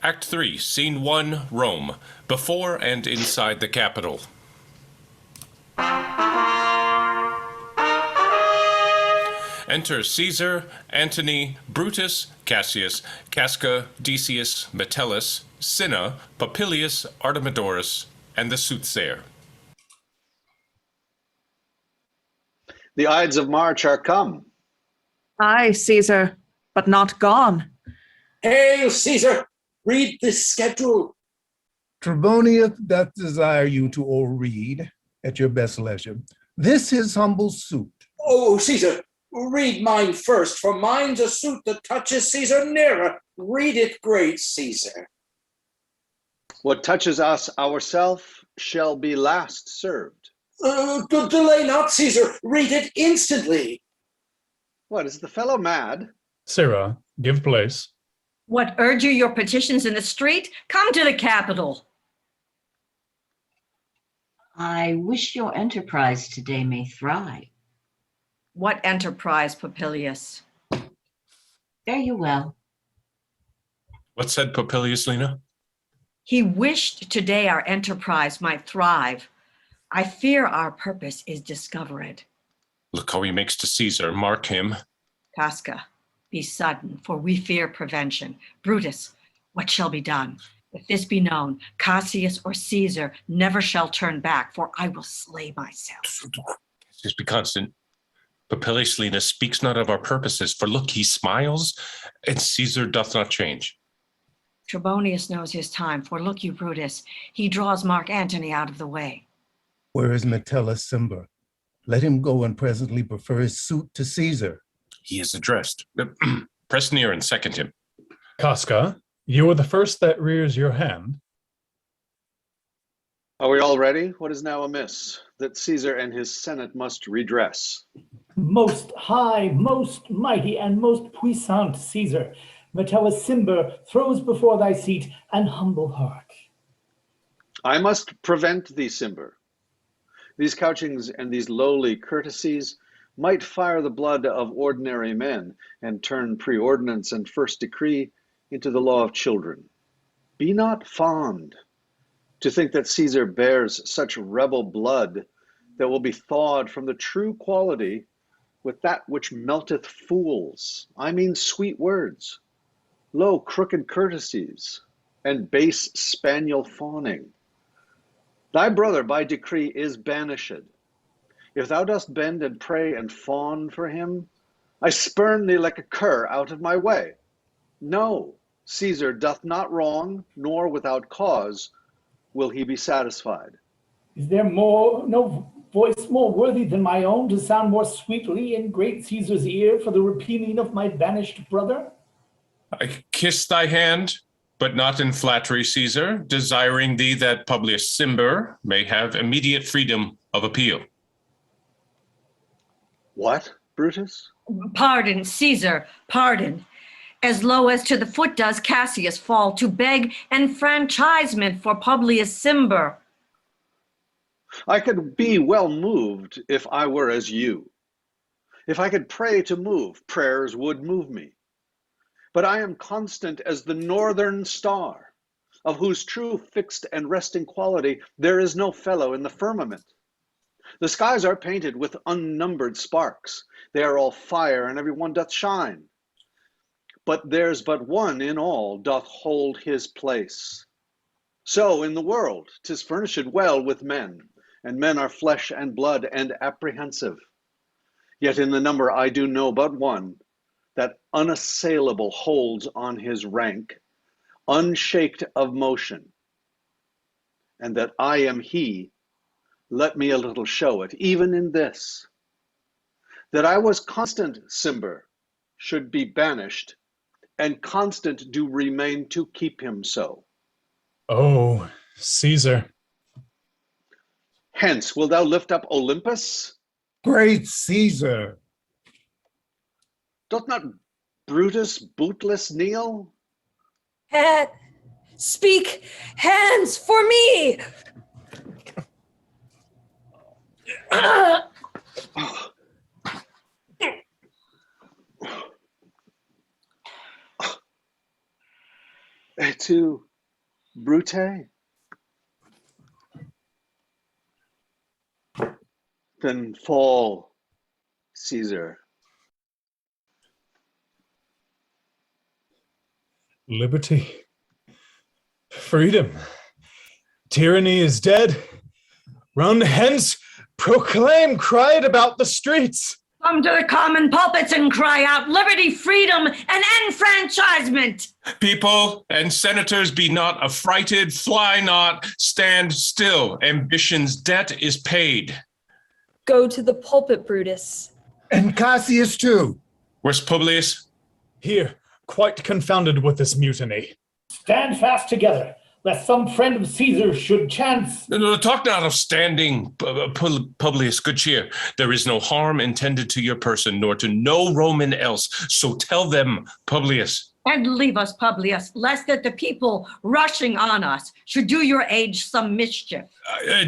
Act 3, Scene 1, Rome, before and inside the Capitol. Enter Caesar, Antony, Brutus, Cassius, Casca, Decius, Metellus, Cinna, Popilius, Artemidorus, and the soothsayer. The Ides of March are come. Aye, Caesar, but not gone. Hail, Caesar! Read this schedule. Trebonius doth desire you to o'erread at your best leisure this his humble suit. Oh, Caesar, read mine first, for mine's a suit that touches Caesar nearer. Read it, great Caesar. What touches us ourself shall be last served. Delay not, Caesar. Read it instantly. What, is the fellow mad? Sirrah, give place. What, urge you your petitions in the street? Come to the Capitol. I wish your enterprise today may thrive. What enterprise, Popilius? Fare you well. What said Popilius, Lena? He wished today our enterprise might thrive. I fear our purpose is discovered. Look how he makes to Caesar, mark him. Casca, be sudden, for we fear prevention. Brutus, what shall be done? If this be known, Cassius or Caesar never shall turn back, for I will slay myself. Just be constant. Popilius, Lena, speaks not of our purposes, for look, he smiles, and Caesar doth not change. Trebonius knows his time, for look you, Brutus, he draws Mark Antony out of the way. Where is Metellus Cimber? Let him go and presently prefer his suit to Caesar. He is addressed. Press near and second him. Casca, you are the first that rears your hand. Are we all ready? What is now amiss? That Caesar and his Senate must redress. Most high, most mighty, and most puissant Caesar, Metellus Cimber throws before thy seat an humble heart. I must prevent thee, Cimber. These couchings and these lowly courtesies might fire the blood of ordinary men and turn preordinance and first decree into the law of children. Be not fond to think that Caesar bears such rebel blood that will be thawed from the true quality with that which melteth fools. I mean sweet words, low crooked courtesies, and base spaniel fawning. Thy brother by decree is banished. If thou dost bend and pray and fawn for him, I spurn thee like a cur out of my way. No, Caesar doth not wrong, nor without cause will he be satisfied. Is there no voice more worthy than my own to sound more sweetly in great Caesar's ear for the repealing of my banished brother? I kiss thy hand, but not in flattery, Caesar, desiring thee that Publius Cimber may have immediate freedom of appeal. What, Brutus? Pardon, Caesar, pardon. As low as to the foot does Cassius fall to beg enfranchisement for Publius Cimber. I could be well moved if I were as you. If I could pray to move, prayers would move me. But I am constant as the northern star, of whose true fixed and resting quality there is no fellow in the firmament. The skies are painted with unnumbered sparks. They are all fire, and every one doth shine. But there's but one in all doth hold his place. So in the world 'tis furnished well with men, and men are flesh and blood and apprehensive. Yet in the number I do know but one, that unassailable holds on his rank, unshaked of motion. And that I am he, let me a little show it, even in this, that I was constant, Cimber, should be banished, and constant do remain to keep him so. Oh, Caesar. Hence, wilt thou lift up Olympus? Great Caesar! Doth not Brutus bootless kneel? Speak, hands for me! To Brute? Then fall, Caesar. Liberty. Freedom. Tyranny is dead. Run hence, proclaim, cry it about the streets. Come to the common pulpits and cry out liberty, freedom, and enfranchisement. People and senators, be not affrighted, fly not, stand still. Ambition's debt is paid. Go to the pulpit, Brutus. And Cassius too. Where's Publius? Here, quite confounded with this mutiny. Stand fast together, lest some friend of Caesar should chance. No, talk not of standing, Publius, good cheer. There is no harm intended to your person, nor to no Roman else. So tell them, Publius. And leave us, Publius, lest that the people rushing on us should do your age some mischief.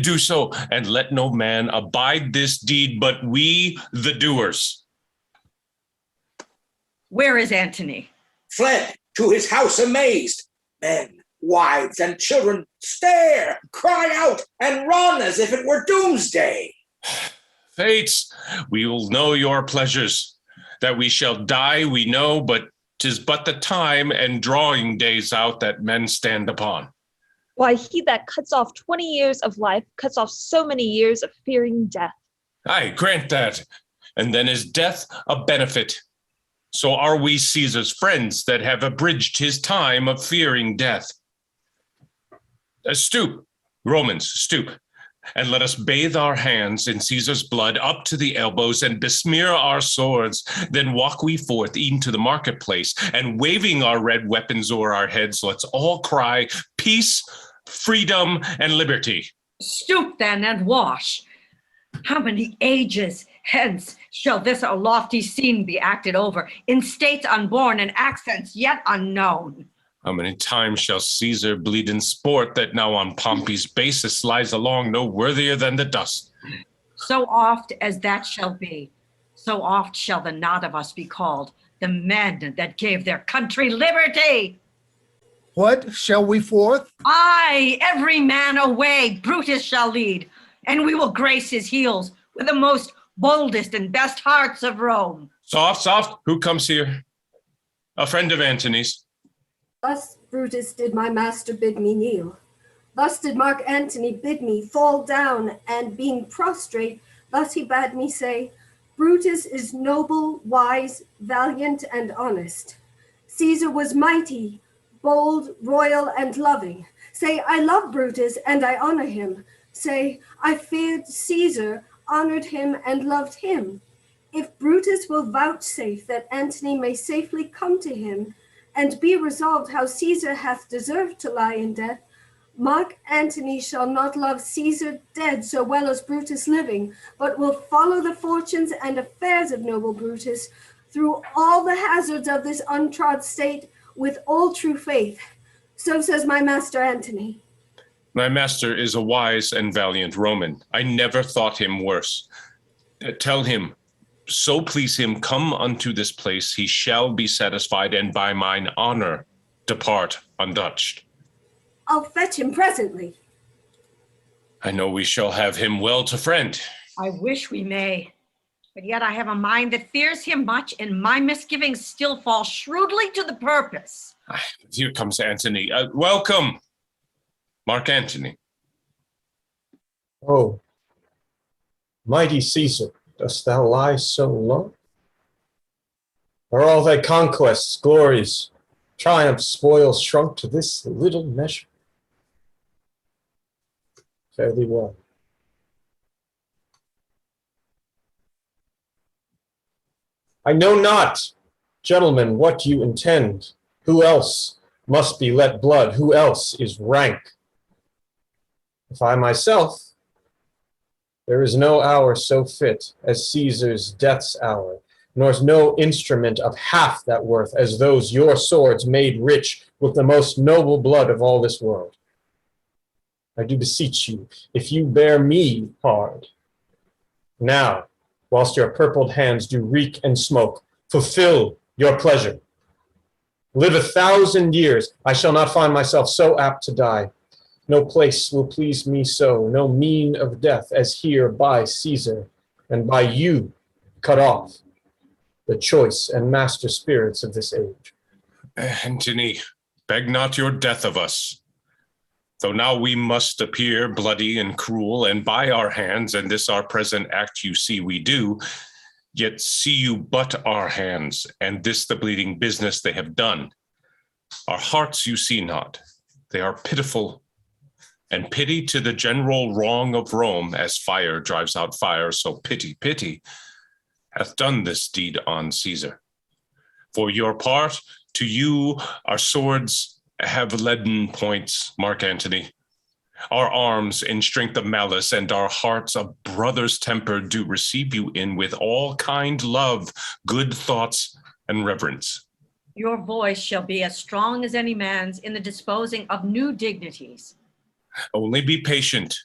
Do so, and let no man abide this deed, but we, the doers. Where is Antony? Fled to his house amazed. Men, wives, and children stare, cry out, and run as if it were doomsday. Fates, we will know your pleasures. That we shall die, we know, but 'tis but the time and drawing days out that men stand upon. Why, he that cuts off 20 years of life cuts off so many years of fearing death. I grant that. And then is death a benefit? So are we Caesar's friends that have abridged his time of fearing death? Stoop, Romans, stoop, and let us bathe our hands in Caesar's blood up to the elbows and besmear our swords. Then walk we forth e'en to the marketplace, and waving our red weapons o'er our heads, let's all cry peace, freedom, and liberty. Stoop then and wash. How many ages hence shall this our lofty scene be acted over, in states unborn and accents yet unknown? How many times shall Caesar bleed in sport that now on Pompey's basis lies along no worthier than the dust? So oft as that shall be, so oft shall the not of us be called the men that gave their country liberty. What shall we forth? Aye, every man away, Brutus shall lead, and we will grace his heels with the most boldest and best hearts of Rome. Soft, soft, who comes here? A friend of Antony's. Thus, Brutus, did my master bid me kneel. Thus did Mark Antony bid me fall down, and being prostrate, thus he bade me say, Brutus is noble, wise, valiant, and honest. Caesar was mighty, bold, royal, and loving. Say, I love Brutus, and I honor him. Say, I feared Caesar, honored him, and loved him. If Brutus will vouchsafe that Antony may safely come to him, and be resolved how Caesar hath deserved to lie in death, Mark Antony shall not love Caesar dead so well as Brutus living, but will follow the fortunes and affairs of noble Brutus through all the hazards of this untrod state with all true faith. So says my master Antony. My master is a wise and valiant Roman. I never thought him worse. Tell him, so please him, come unto this place, he shall be satisfied, and by mine honor depart untouched. I'll fetch him presently. I know we shall have him well to friend. I wish we may, but yet I have a mind that fears him much, and my misgivings still fall shrewdly to the purpose. Here comes Antony. Welcome, Mark Antony. Oh, mighty Caesar, dost thou lie so low? Are all thy conquests, glories, triumphs, spoils shrunk to this little measure? Fare thee well. I know not, gentlemen, what you intend. Who else must be let blood? Who else is rank? If I myself, there is no hour so fit as Caesar's death's hour, nor is no instrument of half that worth as those your swords made rich with the most noble blood of all this world. I do beseech you, if you bear me hard, now, whilst your purpled hands do reek and smoke, fulfill your pleasure. live 1,000 years, I shall not find myself so apt to die. No place will please me so, no mean of death as here by Caesar, and by you cut off, the choice and master spirits of this age. Antony, beg not your death of us. Though now we must appear bloody and cruel, and by our hands, and this our present act you see we do, yet see you but our hands, and this the bleeding business they have done. Our hearts you see not, they are pitiful, and pity to the general wrong of Rome, as fire drives out fire, so pity, hath done this deed on Caesar. For your part, to you our swords have leaden points, Mark Antony. Our arms in strength of malice, and our hearts of brother's temper do receive you in with all kind love, good thoughts, and reverence. Your voice shall be as strong as any man's in the disposing of new dignities. Only be patient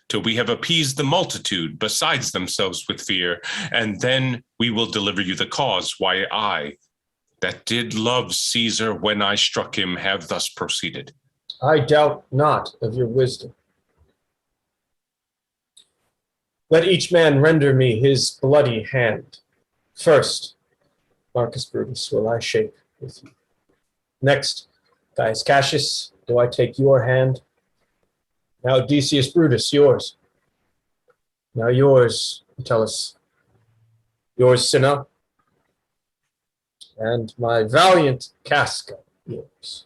till we have appeased the multitude besides themselves with fear, and then we will deliver you the cause why I, that did love Caesar when I struck him, have thus proceeded. I doubt not of your wisdom. Let each man render me his bloody hand. First, Marcus Brutus, will I shake with you. Next, Gaius Cassius, do I take your hand? Now, Decius Brutus, yours. Now yours, Metellus. Yours, Cinna. And my valiant Casca, yours.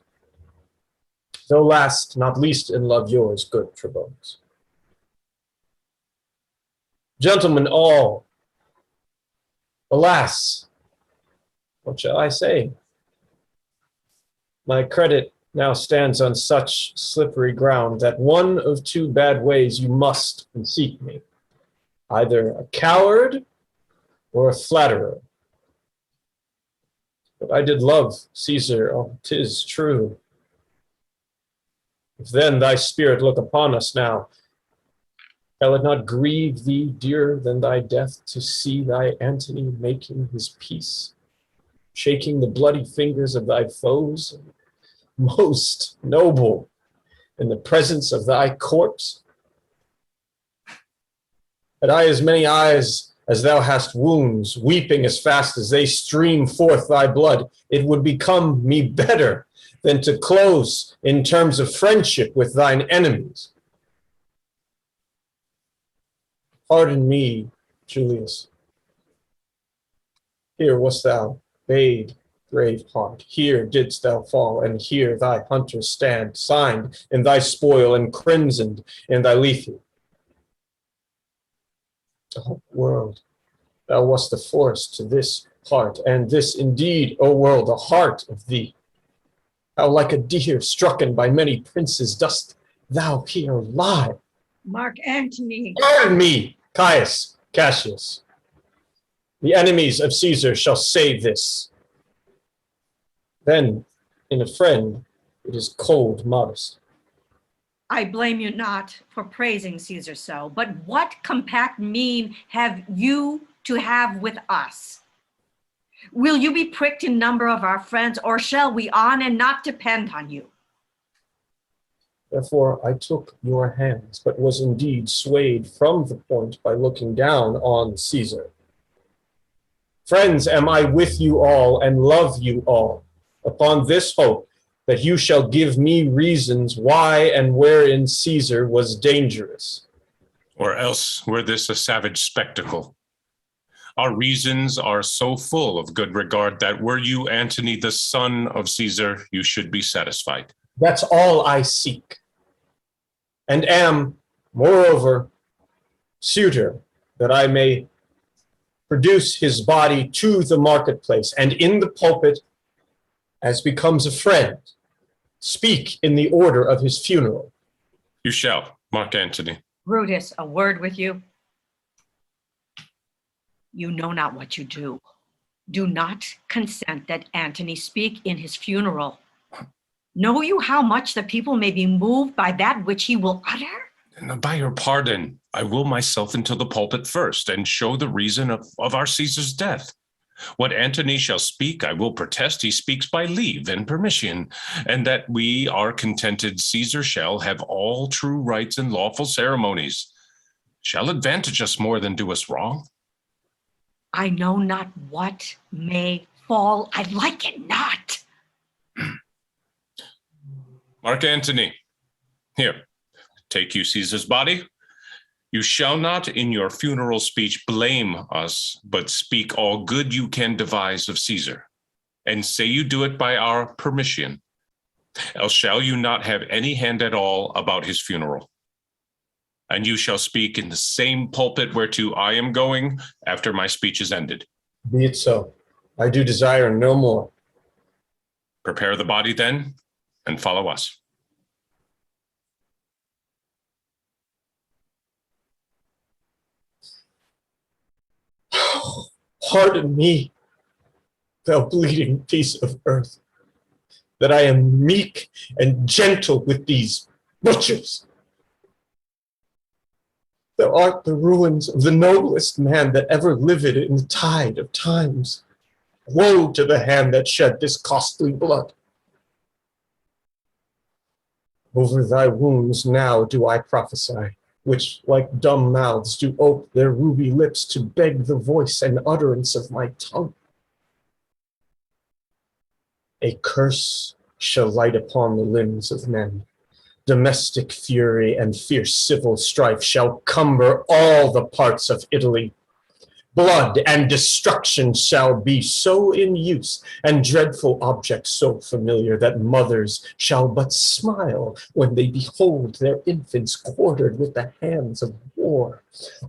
Though last, not least in love, yours, good Trebonus. Gentlemen all, alas, what shall I say? My credit now stands on such slippery ground that one of two bad ways you must conceit me, either a coward or a flatterer. But I did love Caesar, oh, 'tis true. If then thy spirit look upon us now, shall it not grieve thee dearer than thy death to see thy Antony making his peace, shaking the bloody fingers of thy foes, most noble in the presence of thy corpse? Had I as many eyes as thou hast wounds, weeping as fast as they stream forth thy blood, it would become me better than to close in terms of friendship with thine enemies. Pardon me, Julius. Here wast thou, bade brave heart, here didst thou fall, and here thy hunters stand, signed in thy spoil and crimsoned in thy lethe. O world, thou wast the force to this heart, and this indeed, O world, the heart of thee. How like a deer strucken by many princes dost thou here lie. Mark Antony. Pardon me, Caius Cassius. The enemies of Caesar shall say this. Then, in a friend, it is cold modesty. I blame you not for praising Caesar so, but what compact mean have you to have with us? Will you be pricked in number of our friends, or shall we on and not depend on you? Therefore I took your hands, but was indeed swayed from the point by looking down on Caesar. Friends, am I with you all and love you all, upon this hope that you shall give me reasons why and wherein Caesar was dangerous. Or else were this a savage spectacle. Our reasons are so full of good regard that were you Antony, the son of Caesar, you should be satisfied. That's all I seek, and am, moreover, suitor that I may produce his body to the marketplace, and in the pulpit, as becomes a friend, speak in the order of his funeral. You shall, Mark Antony. Brutus, a word with you. You know not what you do. Do not consent that Antony speak in his funeral. Know you how much the people may be moved by that which he will utter? And by your pardon, I will myself into the pulpit first and show the reason of our Caesar's death. What Antony shall speak, I will protest he speaks by leave and permission, and that we are contented Caesar shall have all true rights and lawful ceremonies. Shall advantage us more than do us wrong? I know not what may fall. I like it not. Mark Antony, here, take you Caesar's body. You shall not in your funeral speech blame us, but speak all good you can devise of Caesar, and say you do it by our permission. Else shall you not have any hand at all about his funeral. And you shall speak in the same pulpit whereto I am going after my speech is ended. Be it so. I do desire no more. Prepare the body then, and follow us. Pardon me, thou bleeding piece of earth, that I am meek and gentle with these butchers. Thou art the ruins of the noblest man that ever lived in the tide of times. Woe to the hand that shed this costly blood. Over thy wounds now do I prophesy, which like dumb mouths do ope their ruby lips to beg the voice and utterance of my tongue. A curse shall light upon the limbs of men. Domestic fury and fierce civil strife shall cumber all the parts of Italy. Blood and destruction shall be so in use, and dreadful objects so familiar, that mothers shall but smile when they behold their infants quartered with the hands of war.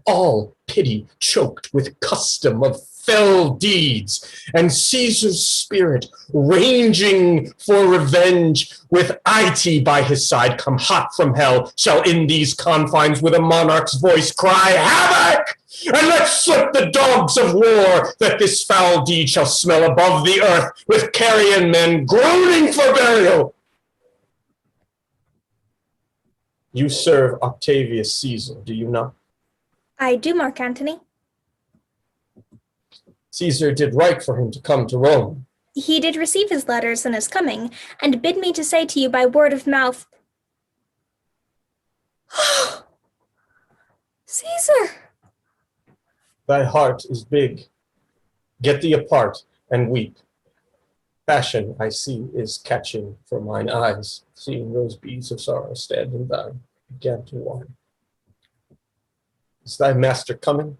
All pity choked with custom of fell deeds, and Caesar's spirit ranging for revenge, with IT by his side come hot from hell, shall in these confines with a monarch's voice cry havoc! And let slip the dogs of war, that this foul deed shall smell above the earth, with carrion men groaning for burial. You serve Octavius Caesar, do you not? I do, Mark Antony. Caesar did right for him to come to Rome. He did receive his letters and is coming, and bid me to say to you by word of mouth, Caesar! Thy heart is big. Get thee apart and weep. Passion, I see, is catching for mine eyes, seeing those beads of sorrow stand in thine, began to whine. Is thy master coming?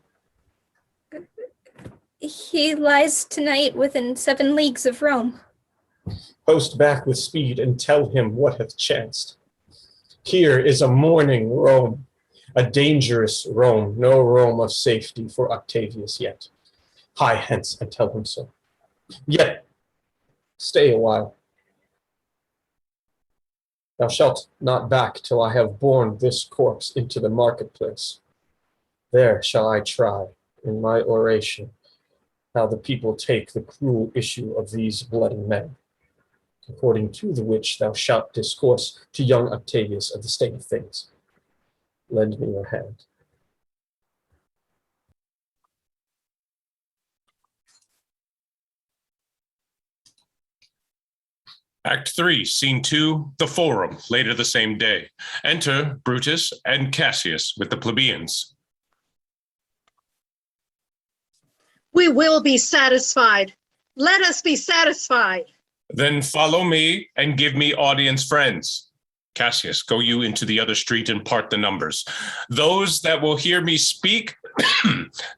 He lies tonight within 7 leagues of Rome. Post back with speed and tell him what hath chanced. Here is a mourning Rome, a dangerous Rome, no Rome of safety for Octavius yet. Hie hence and tell him so. Yet, stay a while. Thou shalt not back till I have borne this corpse into the marketplace. There shall I try, in my oration, how the people take the cruel issue of these bloody men, according to the which thou shalt discourse to young Octavius of the state of things. Lend me your hand. Act 3, Scene 2, the Forum, later the same day. Enter Brutus and Cassius with the plebeians. We will be satisfied. Let us be satisfied. Then follow me and give me audience friends. Cassius, go you into the other street and part the numbers. Those that will hear me speak,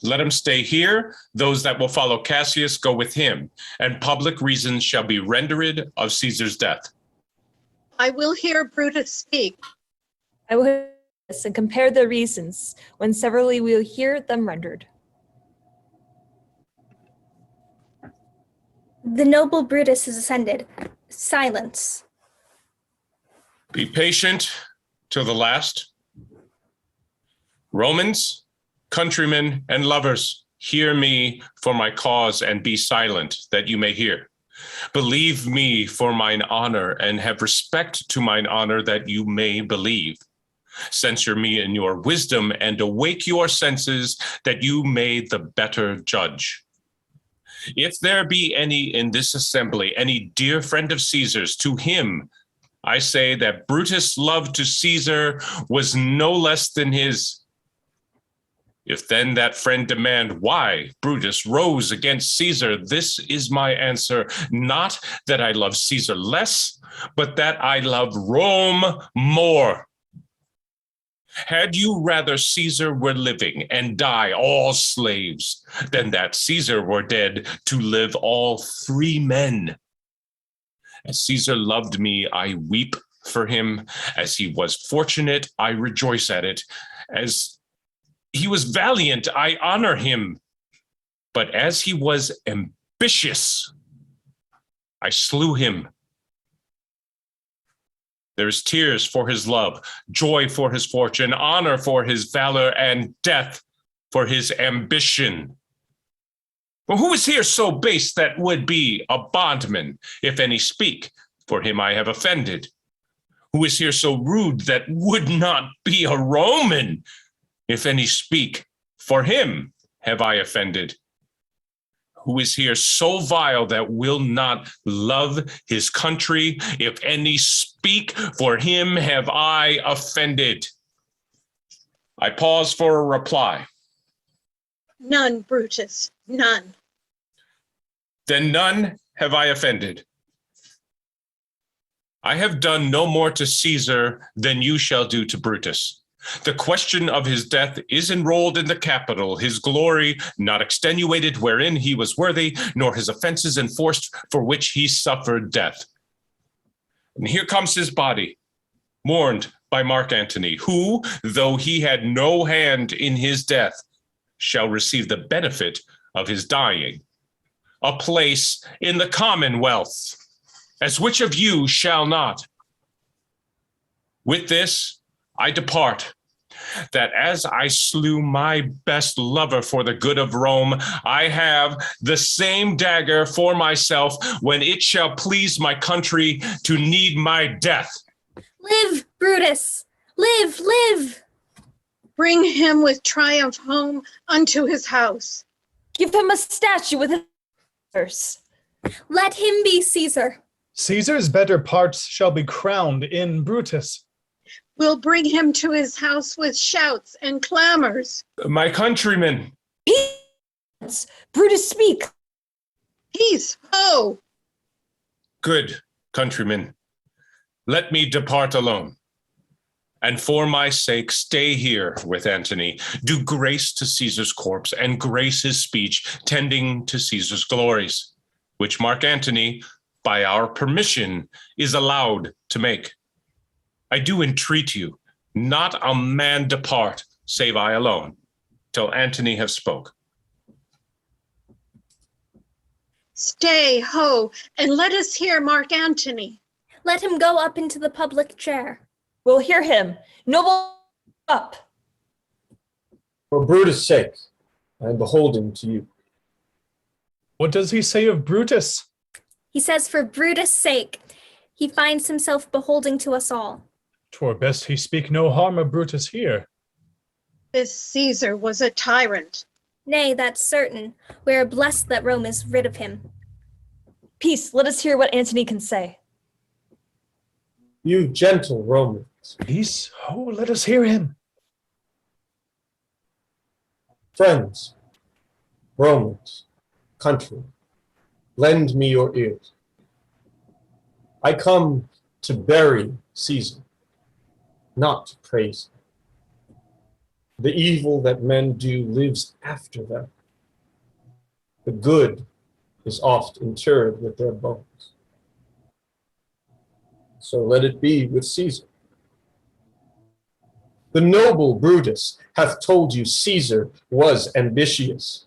let them stay here. Those that will follow Cassius, go with him. And public reasons shall be rendered of Caesar's death. I will hear Brutus speak. I will hear this and compare the reasons, when severally we will hear them rendered. The noble Brutus is ascended. Silence. Be patient till the last. Romans, countrymen, and lovers, hear me for my cause and be silent, that you may hear. Believe me for mine honor, and have respect to mine honor, that you may believe. Censure me in your wisdom, and awake your senses, that you may the better judge. If there be any in this assembly, any dear friend of Caesar's, to him I say that Brutus' love to Caesar was no less than his. If then that friend demand why Brutus rose against Caesar, this is my answer, not that I love Caesar less, but that I love Rome more. Had you rather Caesar were living and die all slaves, than that Caesar were dead to live all free men? As Caesar loved me, I weep for him. As he was fortunate, I rejoice at it. As he was valiant, I honor him. But as he was ambitious, I slew him. There is tears for his love, joy for his fortune, honor for his valor, and death for his ambition. For who is here so base that would be a bondman, if any speak? For him I have offended. Who is here so rude that would not be a Roman, if any speak? For him have I offended. Who is here so vile that will not love his country? If any speak, for him have I offended. I pause for a reply. None, Brutus, none. Then none have I offended. I have done no more to Caesar than you shall do to Brutus. The question of his death is enrolled in the Capitol, his glory not extenuated wherein he was worthy, nor his offenses enforced for which he suffered death. And here comes his body, mourned by Mark Antony, who, though he had no hand in his death, shall receive the benefit of his dying, a place in the commonwealth, as which of you shall not? With this, I depart, that as I slew my best lover for the good of Rome, I have the same dagger for myself when it shall please my country to need my death. Live, Brutus! Live, live! Bring him with triumph home unto his house. Give him a statue with a verse. Let him be Caesar. Caesar's better parts shall be crowned in Brutus. We'll bring him to his house with shouts and clamors. My countrymen. Peace! Brutus, speak. Peace, ho! Good countrymen, let me depart alone. And for my sake, stay here with Antony. Do grace to Caesar's corpse and grace his speech, tending to Caesar's glories, which Mark Antony, by our permission, is allowed to make. I do entreat you, not a man depart, save I alone, till Antony have spoke. Stay, ho, and let us hear Mark Antony. Let him go up into the public chair. We'll hear him. Noble, up. For Brutus' sake, I am beholden to you. What does he say of Brutus? He says for Brutus' sake, he finds himself beholding to us all. 'Twere best he speak no harm of Brutus here. This Caesar was a tyrant. Nay, that's certain. We are blessed that Rome is rid of him. Peace, let us hear what Antony can say. You gentle Romans. Peace, oh, let us hear him. Friends, Romans, country, lend me your ears. I come to bury Caesar, not to praise him. The evil that men do lives after them. The good is oft interred with their bones. So let it be with Caesar. The noble Brutus hath told you Caesar was ambitious.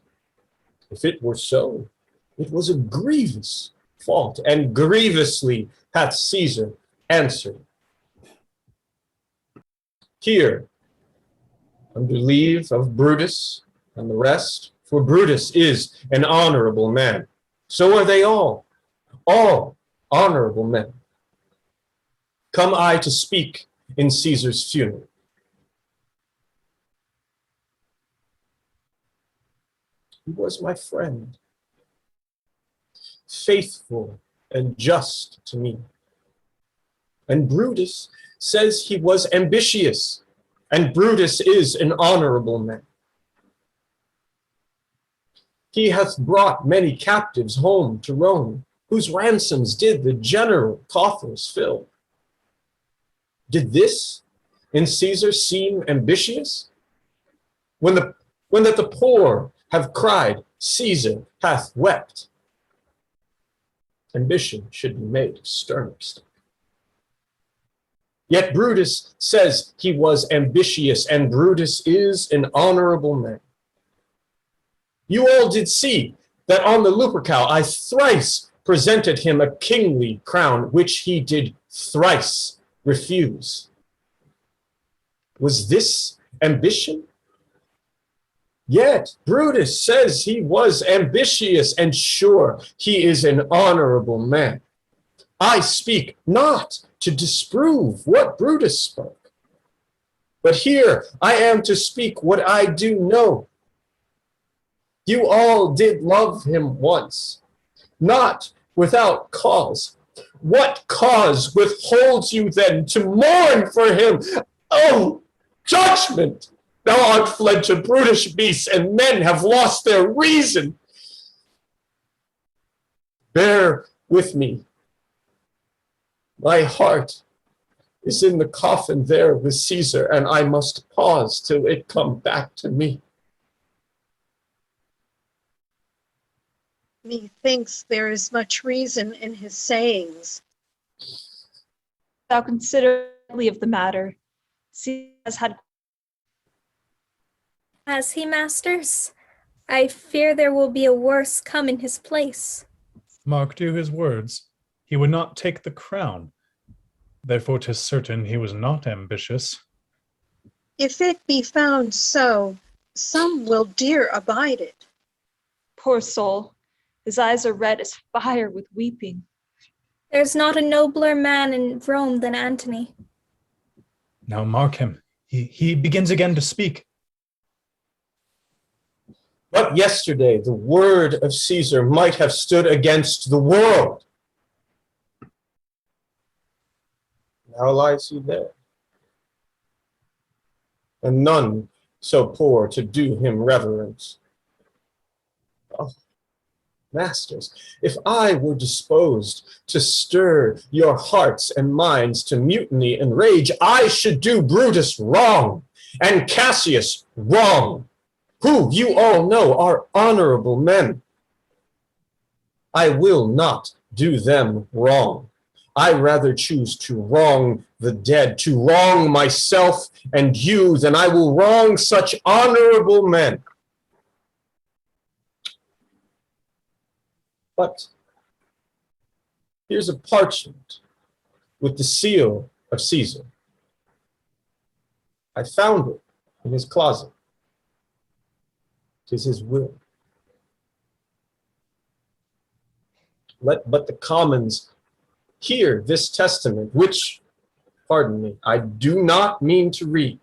If it were so, it was a grievous fault, and grievously hath Caesar answered. Here, under leave of Brutus and the rest, for Brutus is an honorable man. So are they all honorable men. Come I to speak in Caesar's funeral. He was my friend. faithful and just to me. And Brutus says he was ambitious, and Brutus is an honorable man. He hath brought many captives home to Rome, whose ransoms did the general coffers fill. Did this in Caesar seem ambitious? When that the poor have cried, Caesar hath wept. Ambition should be made sterner still. Yet Brutus says he was ambitious, and Brutus is an honorable man. You all did see that on the Lupercal I thrice presented him a kingly crown, which he did thrice refuse. Was this ambition? Yet Brutus says he was ambitious, and sure, he is an honorable man. I speak not to disprove what Brutus spoke, but here I am to speak what I do know. You all did love him once, not without cause. What cause withholds you then to mourn for him? Oh, judgment! Thou art fled to brutish beasts, and men have lost their reason. Bear with me. My heart is in the coffin there with Caesar, and I must pause till it come back to me. Methinks there is much reason in his sayings. Thou considerably of the matter. Caesar has had. Has he, masters? I fear there will be a worse come in his place. Mark to his words. He would not take the crown. Therefore 'tis certain he was not ambitious. If it be found so, some will dear abide it. Poor soul, his eyes are red as fire with weeping. There's not a nobler man in Rome than Antony. Now mark him. He begins again to speak. But yesterday the word of Caesar might have stood against the world. Now lies he there, and none so poor to do him reverence. Oh, masters, if I were disposed to stir your hearts and minds to mutiny and rage, I should do Brutus wrong, and Cassius wrong, who you all know are honorable men. I will not do them wrong. I rather choose to wrong the dead, to wrong myself and you, than I will wrong such honorable men. But here's a parchment with the seal of Caesar. I found it in his closet. 'Tis his will. Let but the commons hear this testament, which, pardon me, I do not mean to read.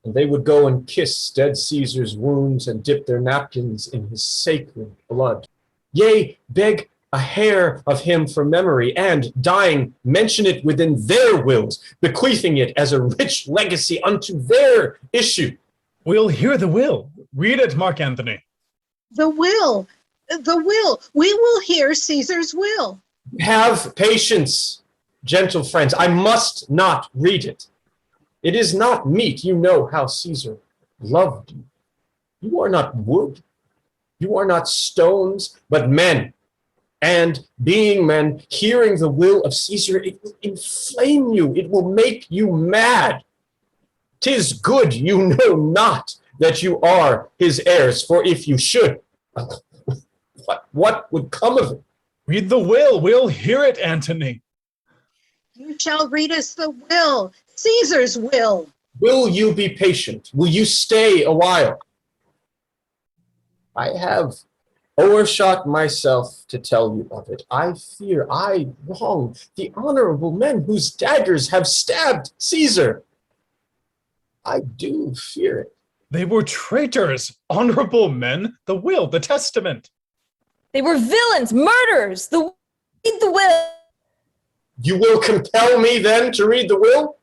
And they would go and kiss dead Caesar's wounds and dip their napkins in his sacred blood. Yea, beg a hair of him for memory, and, dying, mention it within their wills, bequeathing it as a rich legacy unto their issue. We'll hear the will. Read it, Mark Antony. The will. We will hear Caesar's will. Have patience, gentle friends. I must not read it. It is not meet. You know how Caesar loved you. You are not wood. You are not stones, but men. And being men, hearing the will of Caesar, it will inflame you. It will make you mad. 'Tis good you know not that you are his heirs, for if you should, what would come of it? Read the will. We'll hear it, Antony. You shall read us the will, Caesar's will. Will you be patient? Will you stay a while? I have overshot myself to tell you of it. I fear I wrong the honorable men whose daggers have stabbed Caesar. I do fear it. They were traitors, honorable men, the will, the testament. They were villains, murderers. Read the will. You will compel me then to read the will?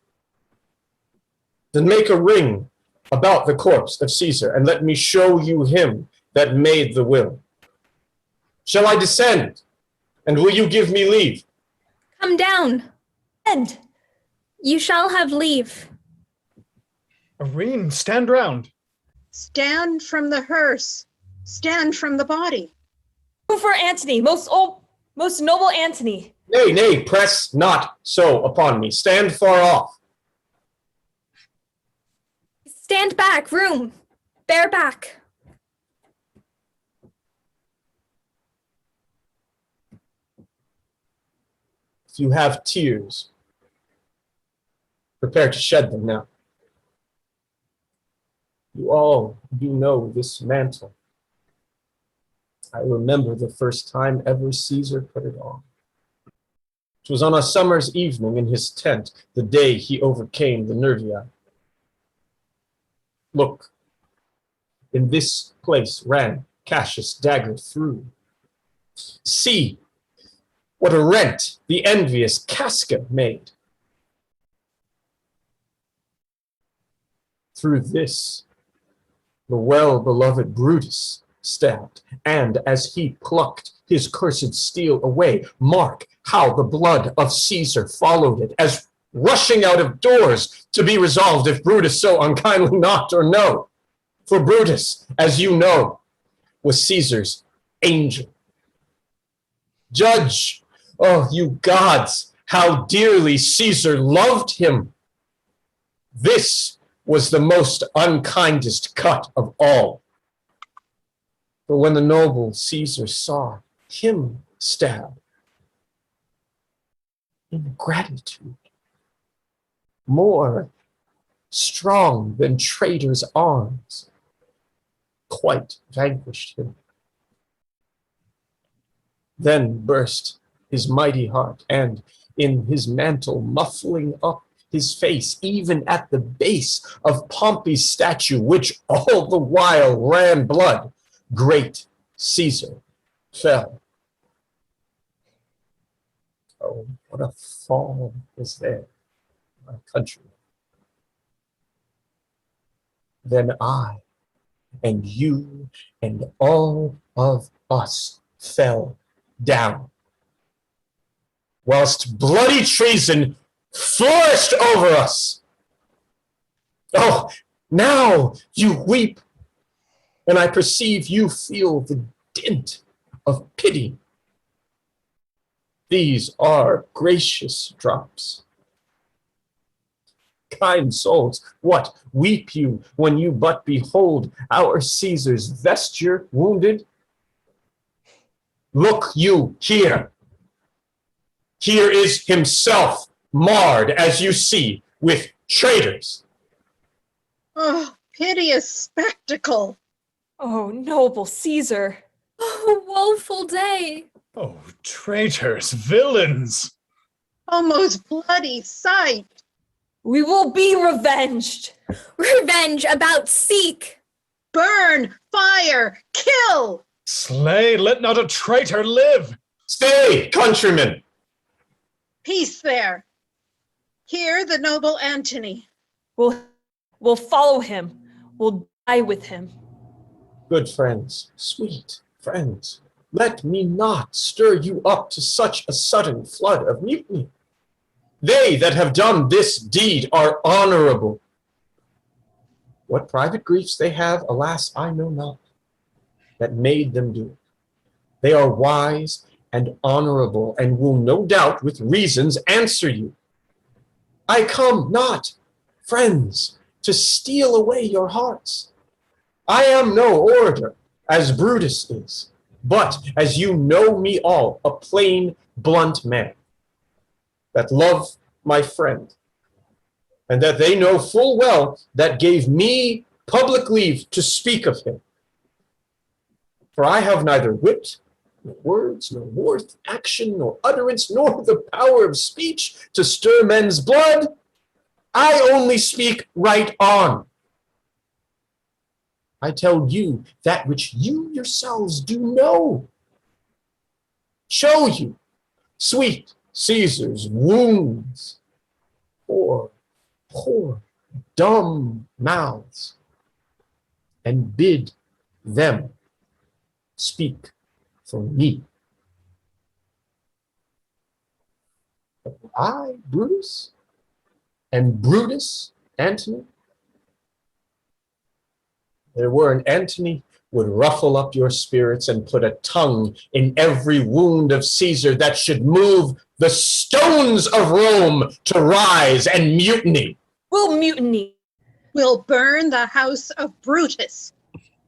Then make a ring about the corpse of Caesar, and let me show you him that made the will. Shall I descend? And will you give me leave? Come down. And you shall have leave. Irene, stand round. Stand from the hearse. Stand from the body. Move for Antony, most noble Antony. Nay, nay, press not so upon me. Stand far off. Stand back, room. Bear back. If you have tears, prepare to shed them now. You all do know this mantle. I remember the first time ever Caesar put it on. It was on a summer's evening in his tent, the day he overcame the Nervii. Look, in this place ran Cassius' dagger through. See what a rent the envious Casca made. Through this, the well-beloved Brutus stabbed, and as he plucked his cursed steel away, mark how the blood of Caesar followed it, as rushing out of doors to be resolved if Brutus so unkindly knocked or no. For Brutus, as you know, was Caesar's angel. Judge, oh, you gods, how dearly Caesar loved him. This was the most unkindest cut of all. For when the noble Caesar saw him stabbed, ingratitude, more strong than traitors' arms, quite vanquished him. Then burst his mighty heart, and in his mantle muffling up his face, even at the base of Pompey's statue, which all the while ran blood, great Caesar fell. Oh, what a fall was there, my country. Then I and you and all of us fell down, whilst bloody treason flourished over us. Oh, now you weep, and I perceive you feel the dint of pity. These are gracious drops. Kind souls, what weep you when you but behold our Caesar's vesture wounded? Look you here. Here is himself marred, as you see, with traitors. Oh, piteous spectacle. Oh, noble Caesar. Oh, woeful day. Oh, traitors, villains. Oh, most bloody sight. We will be revenged. Revenge about seek. Burn, fire, kill. Slay, let not a traitor live. Stay, countrymen. Peace there. Here the noble Antony. We'll follow him. We'll die with him. Good friends, sweet friends, let me not stir you up to such a sudden flood of mutiny. They that have done this deed are honorable. What private griefs they have, alas, I know not, that made them do it. They are wise and honorable, and will no doubt with reasons answer you. I come not, friends, to steal away your hearts. I am no orator, as Brutus is, but, as you know me all, a plain, blunt man, that love my friend, and that they know full well that gave me public leave to speak of him. For I have neither wit, nor words, nor worth, action, nor utterance, nor the power of speech to stir men's blood. I only speak right on. I tell you that which you yourselves do know, show you sweet Caesar's wounds, poor dumb mouths, and bid them speak for me. But I, Brutus, and Brutus, Antony, there were an Antony would ruffle up your spirits and put a tongue in every wound of Caesar that should move the stones of Rome to rise and mutiny. We'll mutiny. We'll burn the house of Brutus.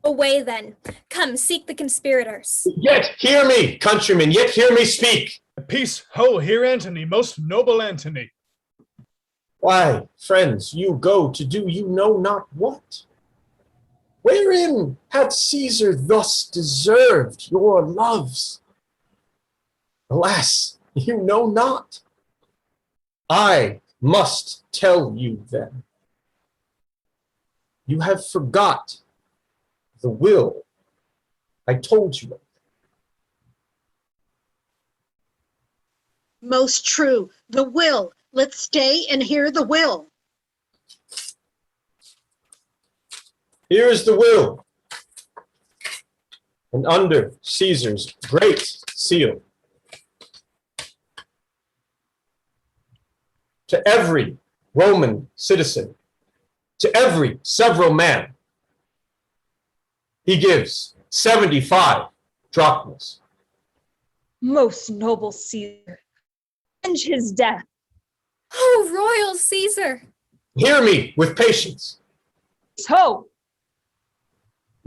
Away then. Come, seek the conspirators. Yet hear me, countrymen, yet hear me speak. Peace, ho, hear Antony, most noble Antony. Why, friends, you go to do you know not what? Wherein hath Caesar thus deserved your loves? Alas, you know not. I must tell you then. You have forgot the will I told you of. Most true. The will. Let's stay and hear the will. Here is the will. And under Caesar's great seal, to every Roman citizen, to every several man, he gives 75 drachmas. Most noble Caesar, avenge his death. Oh, royal Caesar! Hear me with patience. So,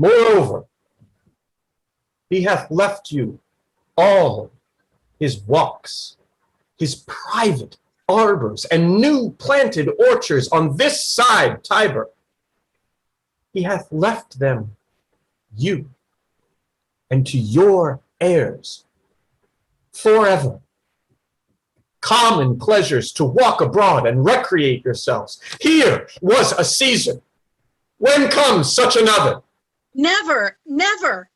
Moreover, he hath left you all his walks, his private arbors, and new planted orchards on this side Tiber. He hath left them you and to your heirs forever. Common pleasures to walk abroad and recreate yourselves. Here was a Caesar. When comes such another? Never, never.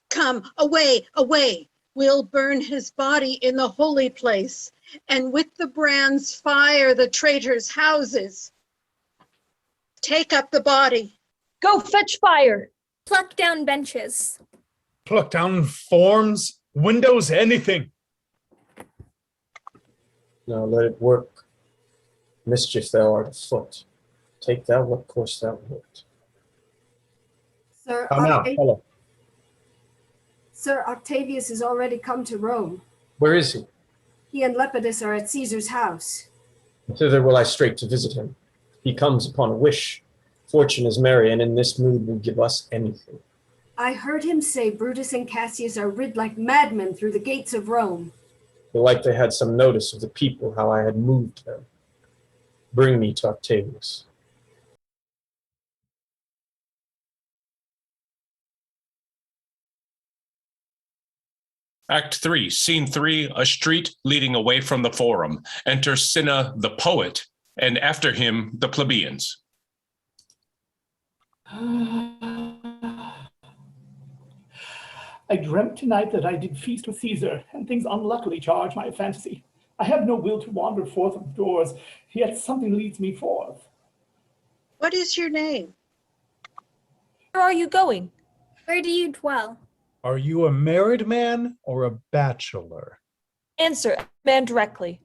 Come, away, away. We'll burn his body in the holy place, and with the brands fire the traitors' houses. Take up the body. Go fetch fire. Pluck down benches. Pluck down forms, windows, anything. Now let it work. Mischief thou art afoot. Take thou what course thou wilt. Sir, Come now, fellow. Sir Octavius has already come to Rome. Where is he? He and Lepidus are at Caesar's house. Thither will I straight to visit him. He comes upon a wish. Fortune is merry, and in this mood will give us anything. I heard him say Brutus and Cassius are rid like madmen through the gates of Rome. Belike they had some notice of the people, how I had moved them. Bring me to Octavius. Act 3, Scene 3, a street leading away from the forum. Enter Cinna the poet, and after him the plebeians. I dreamt tonight that I did feast with Caesar, and things unluckily charge my fantasy. I have no will to wander forth of doors, yet something leads me forth. What is your name? Where are you going? Where do you dwell? Are you a married man or a bachelor? Answer, man, directly.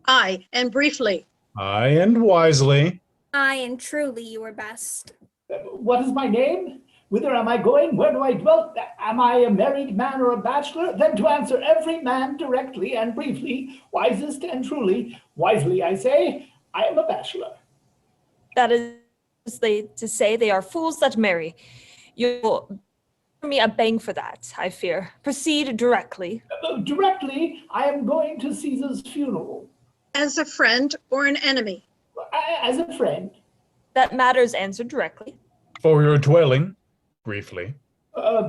Aye, and briefly. Aye, and wisely. Aye, and truly you were best. What is my name? Whither am I going? Where do I dwell? Am I a married man or a bachelor? Then to answer every man directly and briefly, wisest and truly, wisely I say, I am a bachelor. That is to say they are fools that marry. You'll give me a bang for that, I fear. Proceed directly. Directly, I am going to Caesar's funeral. As a friend or an enemy? As a friend. That matters, answer directly. For your dwelling, briefly.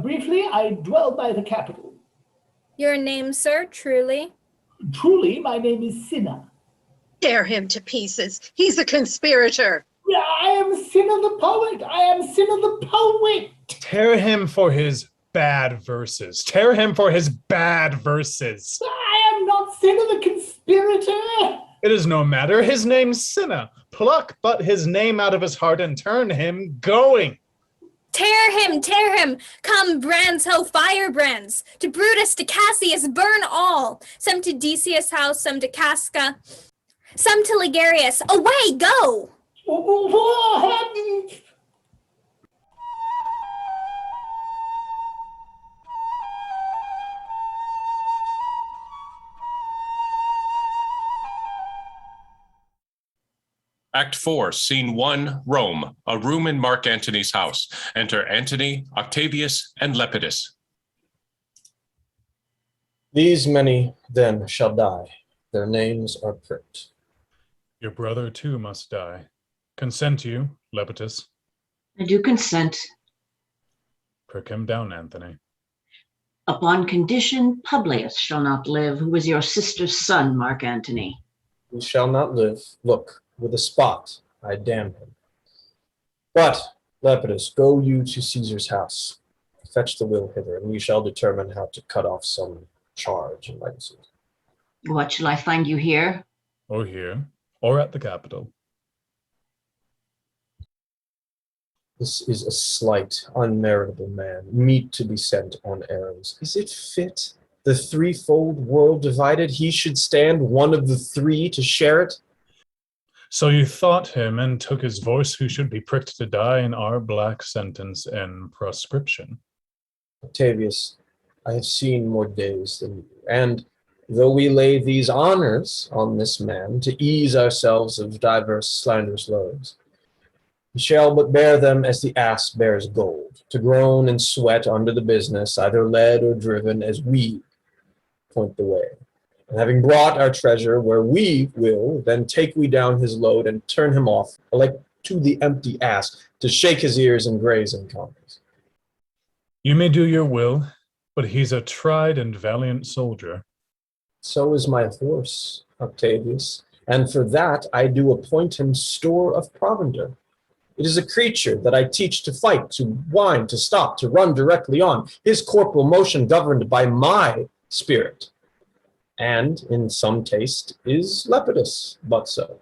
Briefly, I dwell by the capital. Your name, sir, truly? Truly, my name is Cinna. Tear him to pieces. He's a conspirator. I am Cinna the poet. I am Cinna the poet. Tear him for his bad verses. Tear him for his bad verses. I am not Cinna the conspirator. It is no matter. His name's Cinna. Pluck but his name out of his heart and turn him going. Tear him, tear him. Come, brands, ho, firebrands. To Brutus, to Cassius, burn all. Some to Decius' house, some to Casca, some to Ligarius. Away, go! Act 4, Scene 1, Rome, a room in Mark Antony's house. Enter Antony, Octavius, and Lepidus. These many then shall die. Their names are pricked. Your brother too must die. Consent you, Lepidus. I do consent. Prick him down, Anthony. Upon condition Publius shall not live, who was your sister's son, Mark Antony. He shall not live. Look, with a spot, I damn him. But, Lepidus, go you to Caesar's house. Fetch the will hither, and we shall determine how to cut off some charge in legacy. What, shall I find you here? Or here, or at the Capitol. This is a slight, unmeritable man, meet to be sent on errands. Is it fit, the threefold world divided, he should stand one of the three to share it? So you thought him and took his voice who should be pricked to die in our black sentence and proscription. Octavius, I have seen more days than you, and though we lay these honors on this man to ease ourselves of diverse slanderous loads, we shall but bear them as the ass bears gold, to groan and sweat under the business, either led or driven as we point the way. And having brought our treasure where we will, then take we down his load and turn him off, like to the empty ass, to shake his ears and graze in commons. You may do your will, but he's a tried and valiant soldier. So is my horse, Octavius, and for that I do appoint him store of provender. It is a creature that I teach to fight, to whine, to stop, to run directly on, his corporal motion governed by my spirit. And, in some taste, is Lepidus but so.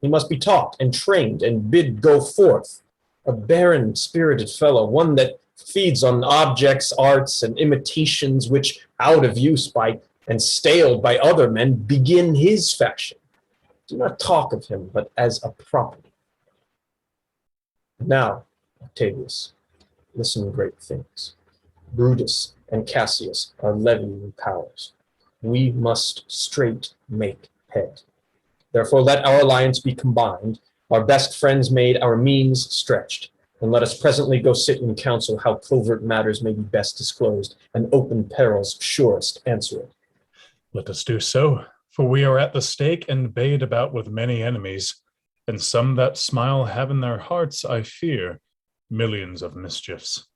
He must be taught and trained and bid go forth. A barren, spirited fellow, one that feeds on objects, arts, and imitations which, out of use by and staled by other men, begin his fashion. Do not talk of him but as a property. Now, Octavius, listen great things. Brutus and Cassius are levying powers. We must straight make head. Therefore let our alliance be combined, our best friends made, our means stretched, and let us presently go sit in council how covert matters may be best disclosed, and open perils surest answered. Let us do so, for we are at the stake and bayed about with many enemies, and some that smile have in their hearts, I fear, millions of mischiefs.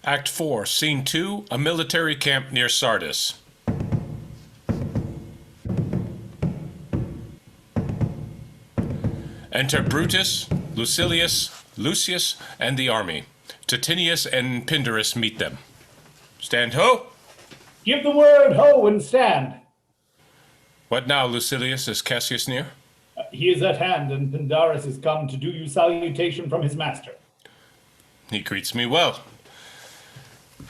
Act 4, Scene 2, a military camp near Sardis. Enter Brutus, Lucilius, Lucius, and the army. Titinius and Pindarus meet them. Stand ho! Give the word ho and stand. What now, Lucilius? Is Cassius near? He is at hand, and Pindarus is come to do you salutation from his master. He greets me well.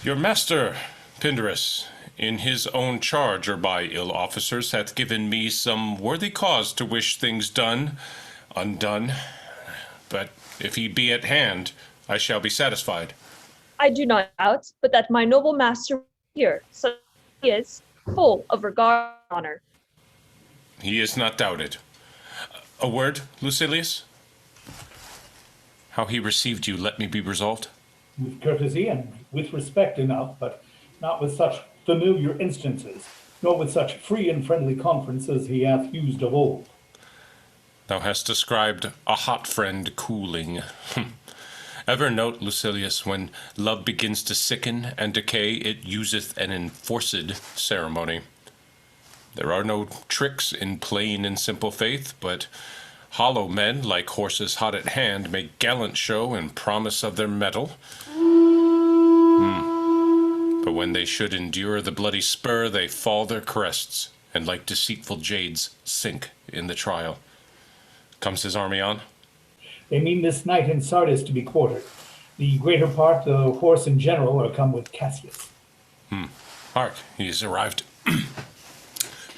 Your master, Pindarus, in his own charge or by ill officers, hath given me some worthy cause to wish things done, undone. But if he be at hand, I shall be satisfied. I do not doubt, but that my noble master here, so he is, full of regard and honor. He is not doubted. A word, Lucilius? How he received you, let me be resolved. With courtesy and with respect enough, but not with such familiar instances, nor with such free and friendly conference as he hath used of old. Thou hast described a hot friend cooling. Ever note, Lucilius, when love begins to sicken and decay, it useth an enforced ceremony. There are no tricks in plain and simple faith, but hollow men, like horses hot at hand, make gallant show and promise of their mettle. But when they should endure the bloody spur, they fall their crests, and like deceitful jades, sink in the trial. Comes his army on? They mean this night in Sardis to be quartered. The greater part, the horse and general, are come with Cassius. Hark, he's arrived.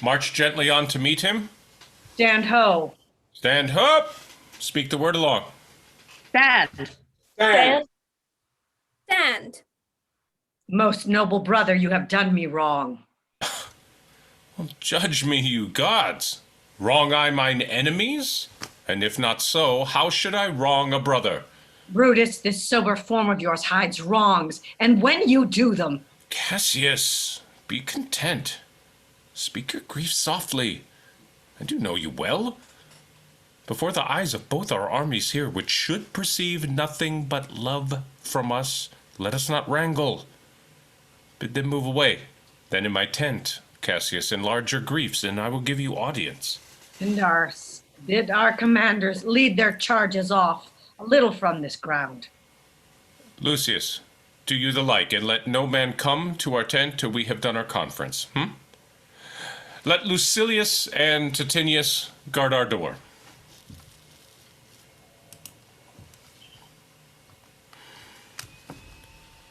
March gently on to meet him. Stand ho. Stand up. Speak the word along. Stand. Stand. Stand. Most noble brother, you have done me wrong. Well, judge me, you gods. Wrong I mine enemies? And if not so, how should I wrong a brother? Brutus, this sober form of yours hides wrongs, and when you do them... Cassius, be content. Speak your grief softly. I do know you well. Before the eyes of both our armies here, which should perceive nothing but love from us, let us not wrangle. Bid them move away. Then in my tent, Cassius, enlarge your griefs, and I will give you audience. Pindars, bid our commanders lead their charges off a little from this ground. Lucius, do you the like, and let no man come to our tent till we have done our conference. Let Lucilius and Titinius guard our door.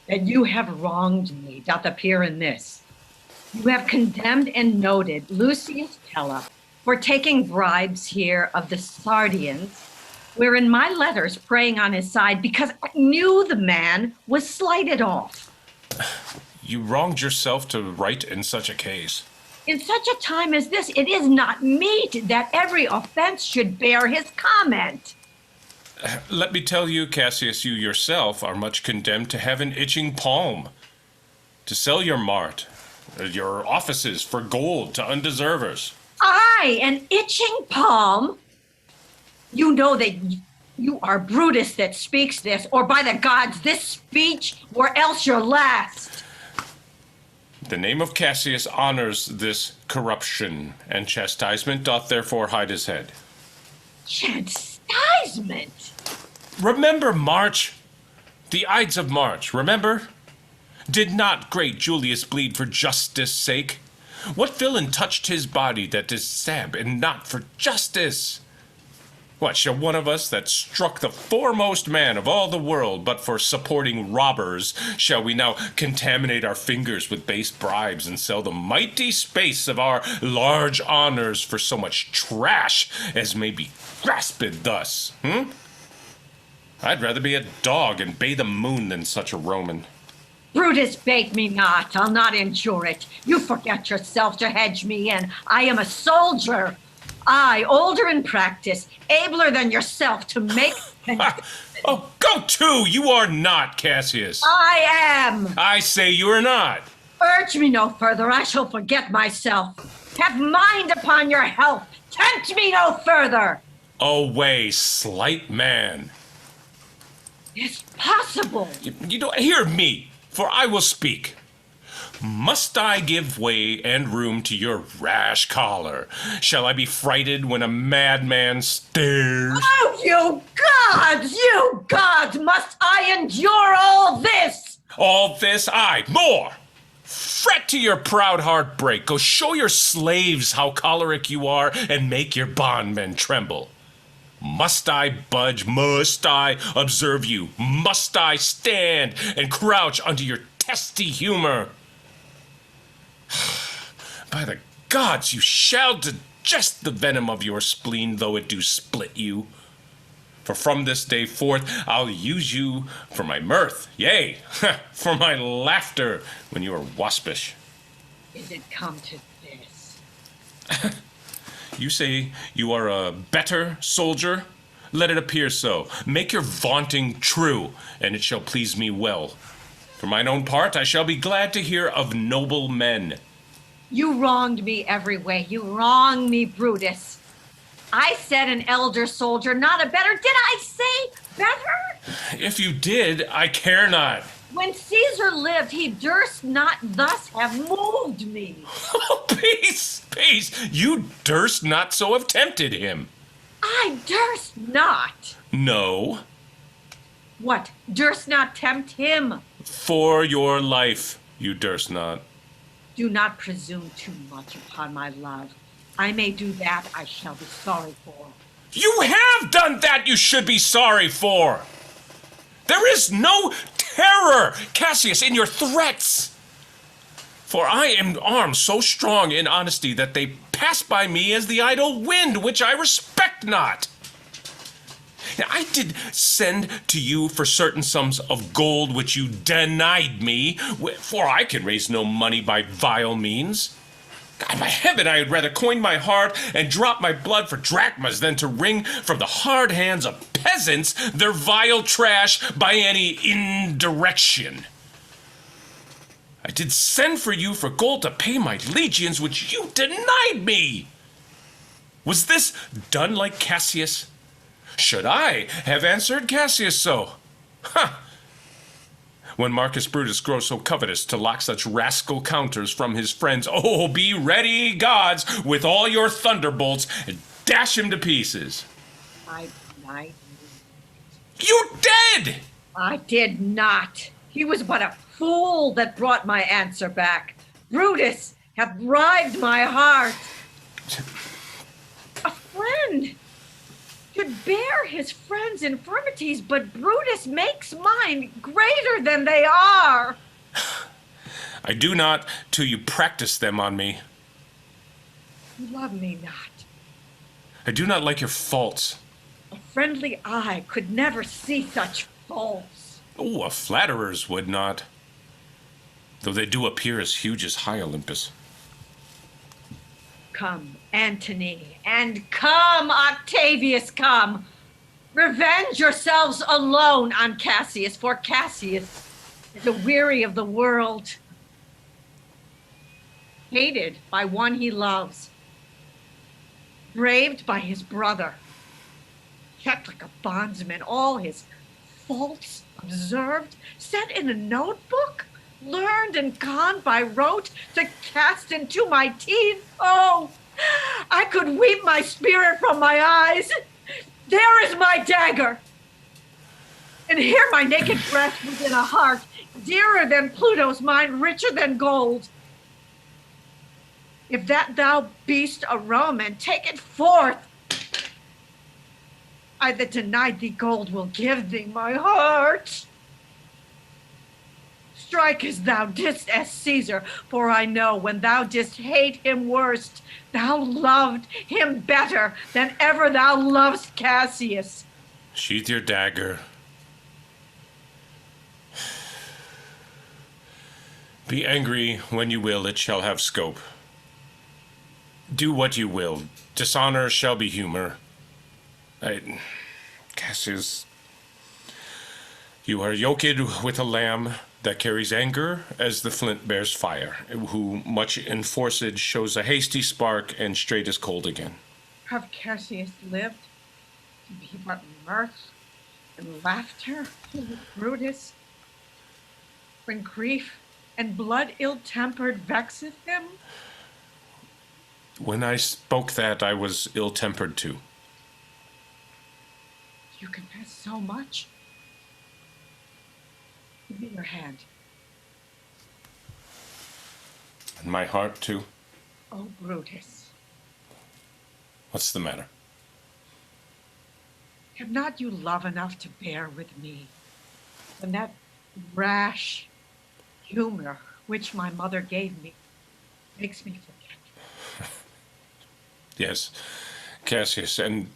That you have wronged me doth appear in this. You have condemned and noted Lucius Tella for taking bribes here of the Sardians, wherein my letters praying on his side because I knew the man was slighted off. You wronged yourself to write in such a case. In such a time as this, it is not meet that every offense should bear his comment. Let me tell you, Cassius, you yourself are much condemned to have an itching palm, to sell your mart, your offices for gold to undeservers. I, an itching palm? You know that you are Brutus that speaks this, or by the gods, this speech were else your last. The name of Cassius honors this corruption, and chastisement doth therefore hide his head. Chastisement? Remember March, the Ides of March, remember? Did not great Julius bleed for justice' sake? What villain touched his body that is sab, and not for justice? What, shall one of us that struck the foremost man of all the world but for supporting robbers, shall we now contaminate our fingers with base bribes and sell the mighty space of our large honors for so much trash as may be grasped thus, I'd rather be a dog and bathe the moon than such a Roman. Brutus, bait me not, I'll not endure it. You forget yourself to hedge me in. I am a soldier. I, older in practice, abler than yourself to make... Oh, go to! You are not, Cassius. I am. I say you are not. Urge me no further, I shall forget myself. Have mind upon your health. Tempt me no further. Away, slight man. It's possible. You don't hear me, for I will speak. Must I give way and room to your rash choler? Shall I be frighted when a madman stares? Oh, you gods, must I endure all this? All this, aye, more. Fret to your proud heart break. Go show your slaves how choleric you are and make your bondmen tremble. Must I budge? Must I observe you? Must I stand and crouch under your testy humor? By the gods, you shall digest the venom of your spleen, though it do split you. For from this day forth, I'll use you for my mirth, yea, for my laughter when you are waspish. Is it come to this? You say you are a better soldier? Let it appear so. Make your vaunting true, and it shall please me well. For mine own part, I shall be glad to hear of noble men. You wronged me every way. You wronged me, Brutus. I said an elder soldier, not a better. Did I say better? If you did, I care not. When Caesar lived, he durst not thus have moved me. Oh, peace. You durst not so have tempted him. I durst not. No. What, durst not tempt him? For your life, you durst not. Do not presume too much upon my love. I may do that I shall be sorry for. You have done that you should be sorry for. There is no terror, Cassius, in your threats. For I am armed so strong in honesty that they pass by me as the idle wind, which I respect not. Now, I did send to you for certain sums of gold which you denied me, for I can raise no money by vile means. God, by heaven, I had rather coin my heart and drop my blood for drachmas than to wring from the hard hands of peasants their vile trash by any indirection. I did send for you for gold to pay my legions, which you denied me. Was this done like Cassius? Should I have answered Cassius so? Ha! When Marcus Brutus grows so covetous to lock such rascal counters from his friends, oh, be ready, gods, with all your thunderbolts, and dash him to pieces. I denied you. You did! I did not. He was but a fool that brought my answer back. Brutus hath bribed my heart. A friend should bear his friend's infirmities, but Brutus makes mine greater than they are. I do not till you practice them on me. You love me not. I do not like your faults. A friendly eye could never see such faults. Oh, a flatterer's would not, though they do appear as huge as high Olympus. Come, Antony, and come, Octavius, come. Revenge yourselves alone on Cassius, for Cassius is a weary of the world, hated by one he loves, braved by his brother, kept like a bondsman, all his faults observed, set in a notebook, learned and gone by rote to cast into my teeth. Oh, I could weep my spirit from my eyes. There is my dagger. And here my naked breast within a heart, dearer than Pluto's mine, richer than gold. If that thou be'st a Roman, take it forth. I that denied thee gold will give thee my heart. Strike as thou didst as Caesar, for I know when thou didst hate him worst, thou loved him better than ever thou lovest Cassius. Sheath your dagger. Be angry when you will, it shall have scope. Do what you will, dishonor shall be humor. Cassius, you are yoked with a lamb that carries anger as the flint bears fire, who much enforced shows a hasty spark and straight is cold again. Have Cassius lived to be but mirth and laughter with Brutus, when grief and blood ill-tempered vexeth him? When I spoke that, I was ill-tempered too. You confess so much. Give me your hand. And my heart too. Oh, Brutus, What's the matter? have not you love enough to bear with me? And that rash humor which my mother gave me makes me forget. Yes, Cassius, and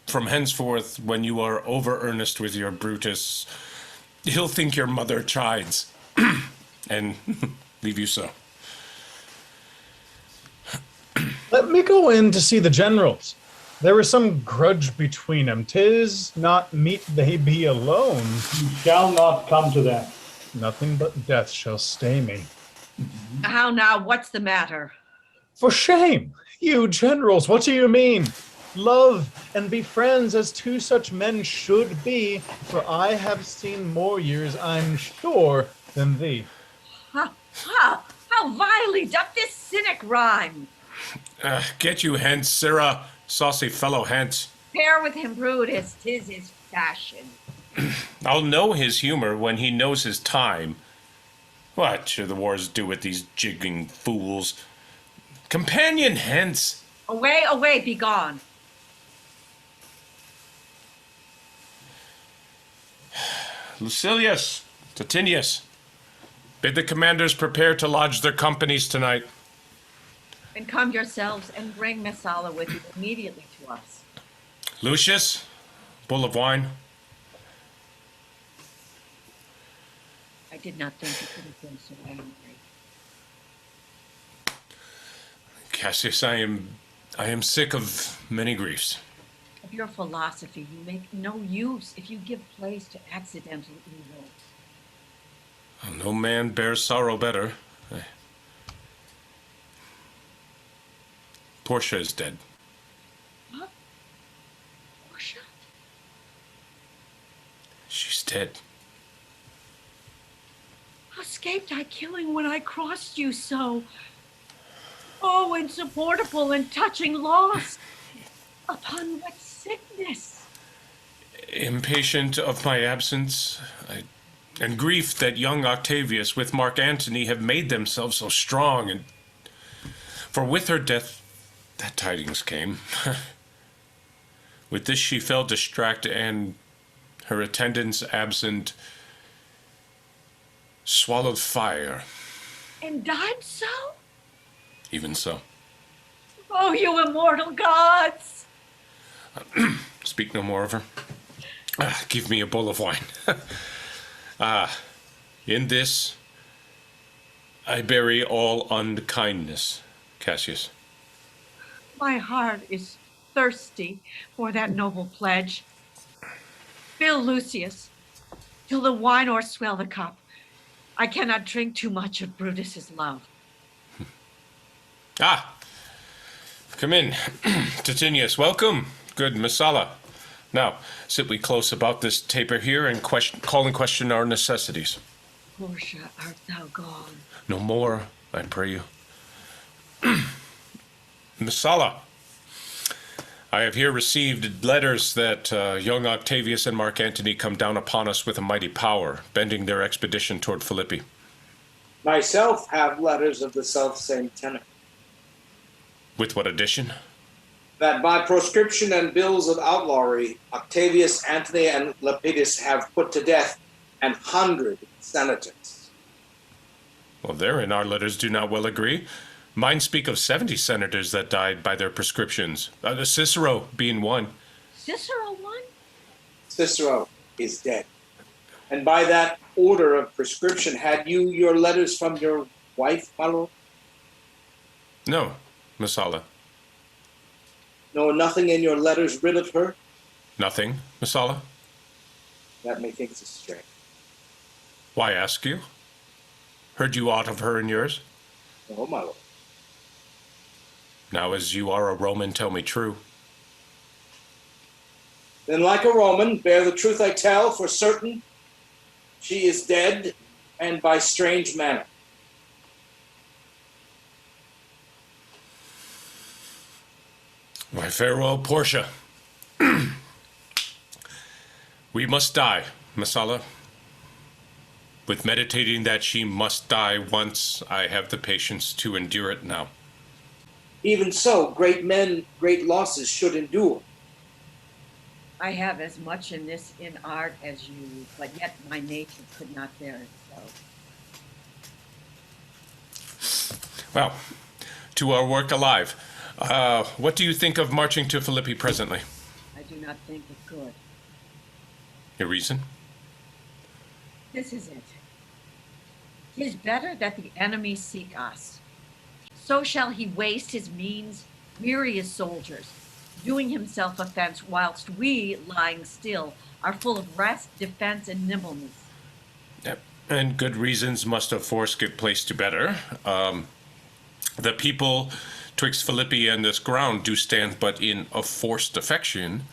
from henceforth, when you are over earnest with your Brutus, he'll think your mother chides, and leave you so. Let me go in to see the generals. There is some grudge between them. 'Tis not meet they be alone. You shall not come to that. Nothing but death shall stay me. How now, what's the matter? For shame! You generals, what do you mean? love and be friends as two such men should be, for I have seen more years, I'm sure, than thee. How vilely doth this cynic rhyme! Get you hence, sirrah, saucy fellow, hence. Pair with him, Brutus, 'tis his fashion. I'll know his humor when he knows his time. What should the wars do with these jigging fools? Companion, hence. Away, away, be gone. Lucilius, Titinius, bid the commanders prepare to lodge their companies tonight. And come yourselves and bring Messala with you immediately to us. Lucius, bowl of wine. I did not think you could have been so angry. Cassius, I am sick of many griefs. Of your philosophy, you make no use if you give place to accidental evil. No man bears sorrow better. Portia is dead. What? Portia? She's dead. How escaped I killing when I crossed you so? Oh, insupportable and touching loss! Upon what sickness? Impatient of my absence, and grief that young Octavius with Mark Antony have made themselves so strong, and for with her death that tidings came. With this she fell distracted, and her attendants absent swallowed fire. And died so? Even so. Oh, you immortal gods! Speak no more of her. Give me a bowl of wine. In this I bury all unkindness, Cassius. My heart is thirsty for that noble pledge. Fill, Lucius, till the wine o'erswell the cup. I cannot drink too much of Brutus's love. Come in. Titinius, welcome. Good Messala. Now, sit we close about this taper here and call in question our necessities. Portia, art thou gone? No more, I pray you. Messala, I have here received letters that young Octavius and Mark Antony come down upon us with a mighty power, bending their expedition toward Philippi. Myself have letters of the self-same tenor. With what addition? That by proscription and bills of outlawry, Octavius, Antony, and Lepidus have put to death 100 senators. Well, therein our letters do not well agree. Mine speak of 70 senators that died by their prescriptions, Cicero being one. Cicero won? Cicero is dead. And by that order of prescription, had you your letters from your wife, my lord? No, Messala. No, nothing in your letters rid of her? Nothing, Messala. That methinks is strange. Why ask you? Heard you aught of her in yours? No, my lord. Now, as you are a Roman, tell me true. Then, like a Roman, bear the truth I tell, for certain she is dead, and by strange manner. My farewell, Portia. We must die, Messala. With meditating that she must die once, I have the patience to endure it now. Even so, great men, great losses should endure. I have as much in art as you, but yet my nature could not bear it so. Well, to our work alive. What do you think of marching to Philippi presently? I do not think it good. Your reason? This is it. 'Tis better that the enemy seek us. So shall he waste his means, weary his soldiers, doing himself offense, whilst we, lying still, are full of rest, defense, and nimbleness. Yep. And good reasons must of force give place to better. The people twixt Philippi and this ground do stand but in a forced affection.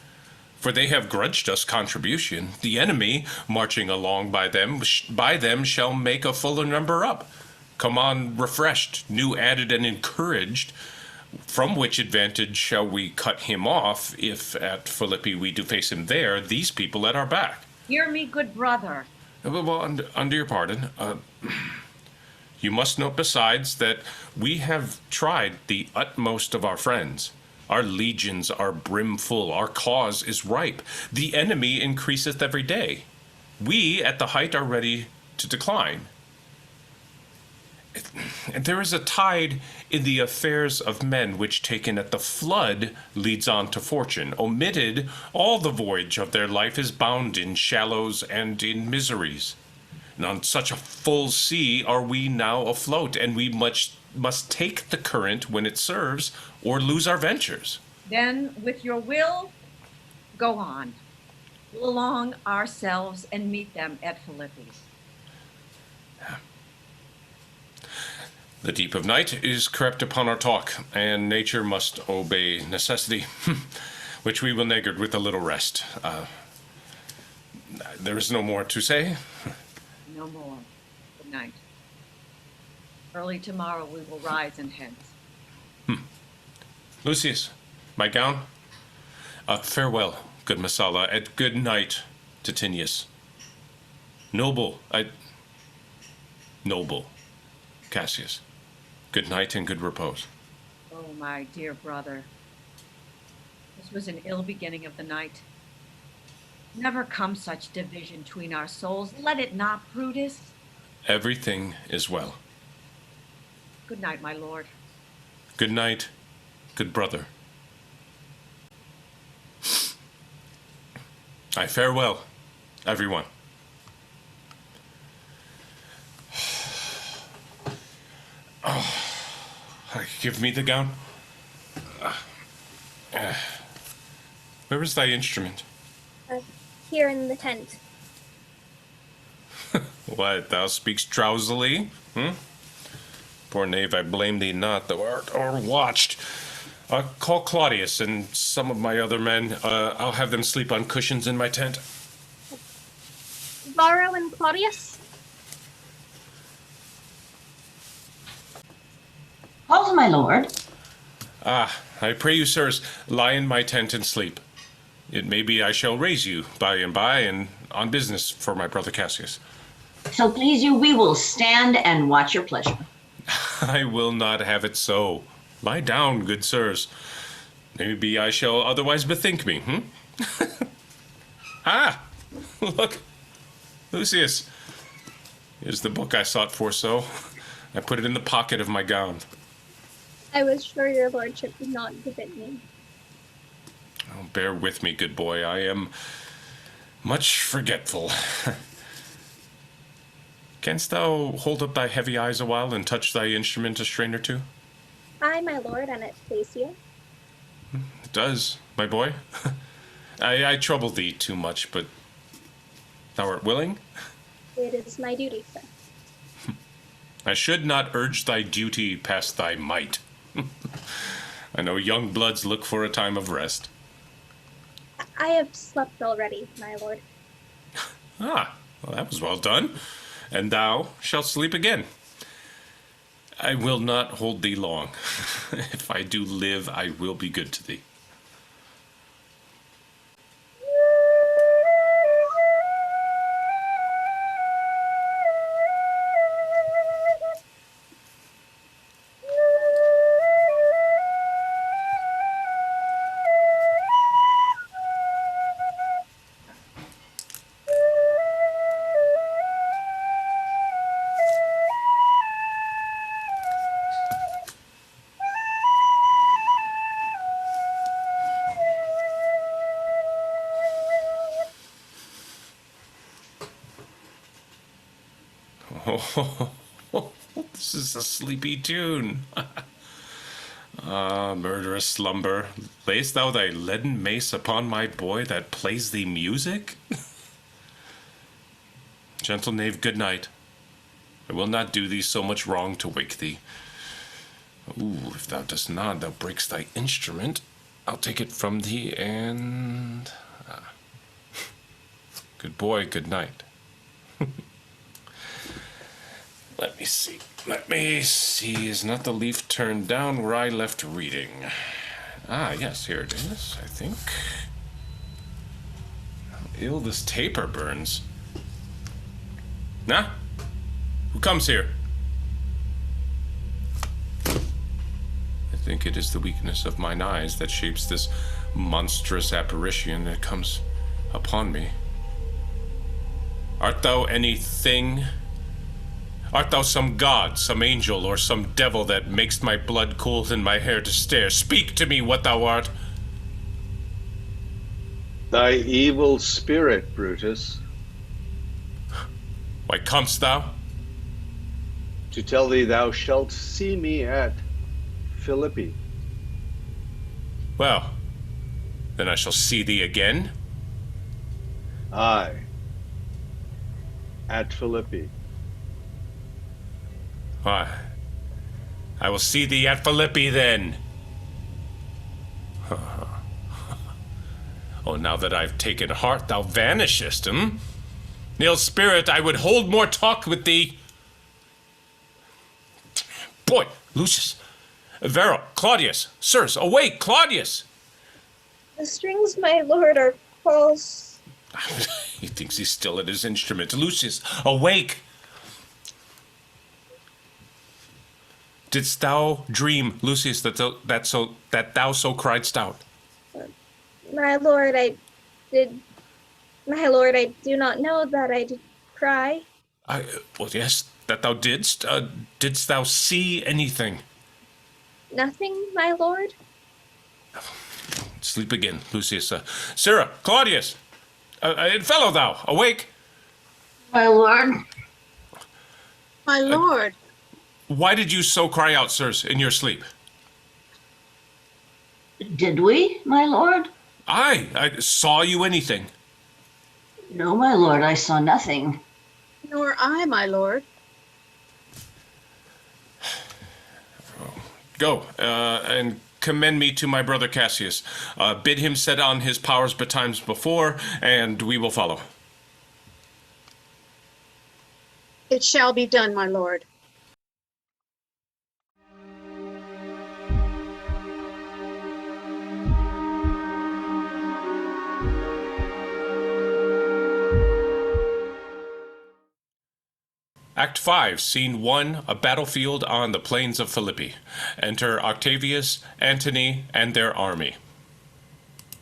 For they have grudged us contribution. The enemy, marching along by them shall make a fuller number up. Come on refreshed, new added and encouraged, from which advantage shall we cut him off, if at Philippi we do face him there, these people at our back. Hear me, good brother. Well, under your pardon, you must note besides that we have tried the utmost of our friends. Our legions are brimful, our cause is ripe. The enemy increaseth every day. We at the height are ready to decline. And there is a tide in the affairs of men which, taken at the flood, leads on to fortune. Omitted, all the voyage of their life is bound in shallows and in miseries. And on such a full sea are we now afloat, and we must take the current when it serves, or lose our ventures. Then, with your will, go on. Along ourselves and meet them at Philippi's. The deep of night is crept upon our talk, and nature must obey necessity, which we will niggard with a little rest. There is no more to say. No more. Good night. Early tomorrow we will rise and hence. Lucius, my gown. Farewell, good Messala, and good night, Titinius. Noble Cassius. Good night and good repose. Oh, my dear brother. This was an ill beginning of the night. Never come such division between our souls. Let it not, Brutus. Everything is well. Good night, my lord. Good night, good brother. I farewell, everyone. Give me the gown. Where is thy instrument? Here in the tent. What, thou speakst drowsily? Poor knave, I blame thee not, thou art o'erwatched. Call Claudius and some of my other men. I'll have them sleep on cushions in my tent. Varro and Claudius? Oh, my lord. I pray you, sirs, lie in my tent and sleep. It may be I shall raise you by and on business for my brother Cassius. So please you, we will stand and watch your pleasure. I will not have it so. Lie down, good sirs. Maybe I shall otherwise bethink me, Look, Lucius. Here's the book I sought for so. I put it in the pocket of my gown. I was sure your lordship would not give it me. Oh, bear with me, good boy. I am much forgetful. Canst thou hold up thy heavy eyes a while and touch thy instrument a strain or two? Aye, my lord, and it please you. It does, my boy. I trouble thee too much, but thou art willing? It is my duty, sir. I should not urge thy duty past thy might. I know young bloods look for a time of rest. I have slept already, my lord. Well, that was well done. And thou shalt sleep again. I will not hold thee long. If I do live, I will be good to thee. Oh, this is a sleepy tune. Murderous slumber, layest thou thy leaden mace upon my boy that plays thee music? Gentle knave, good night. I will not do thee so much wrong to wake thee. Ooh, if thou dost not, thou breaks thy instrument. I'll take it from thee and... Good boy, good night. Let me see. Let me see. Is not the leaf turned down where I left reading? Ah, yes, here it is, I think. How ill this taper burns. Nah? Who comes here? I think it is the weakness of mine eyes that shapes this monstrous apparition that comes upon me. Art thou anything? Art thou some god, some angel, or some devil that makes my blood cool and my hair to stare? Speak to me what thou art. Thy evil spirit, Brutus. Why comest thou? To tell thee thou shalt see me at Philippi. Well, then I shall see thee again. Aye, at Philippi. Why, I will see thee at Philippi then. Oh, now that I've taken heart, thou vanishest, Ill spirit, I would hold more talk with thee. Boy, Lucius, Vero, Claudius, sirs, awake, Claudius! The strings, my lord, are false. He thinks he's still at his instrument. Lucius, awake! Didst thou dream, Lucius, that thou so criedst out? My lord, I did. My lord, I do not know that I did cry. Well, yes, that thou didst. Didst thou see anything? Nothing, my lord. Sleep again, Lucius. Sarah, Claudius, fellow thou, awake. My lord. My lord. Why did you so cry out, sirs, in your sleep? Did we, my lord? I saw you anything? No, my lord, I saw nothing. Nor I, my lord. Go, and commend me to my brother Cassius. Bid him set on his powers betimes before, and we will follow. It shall be done, my lord. Act 5, Scene 1, a battlefield on the plains of Philippi. Enter Octavius, Antony, and their army.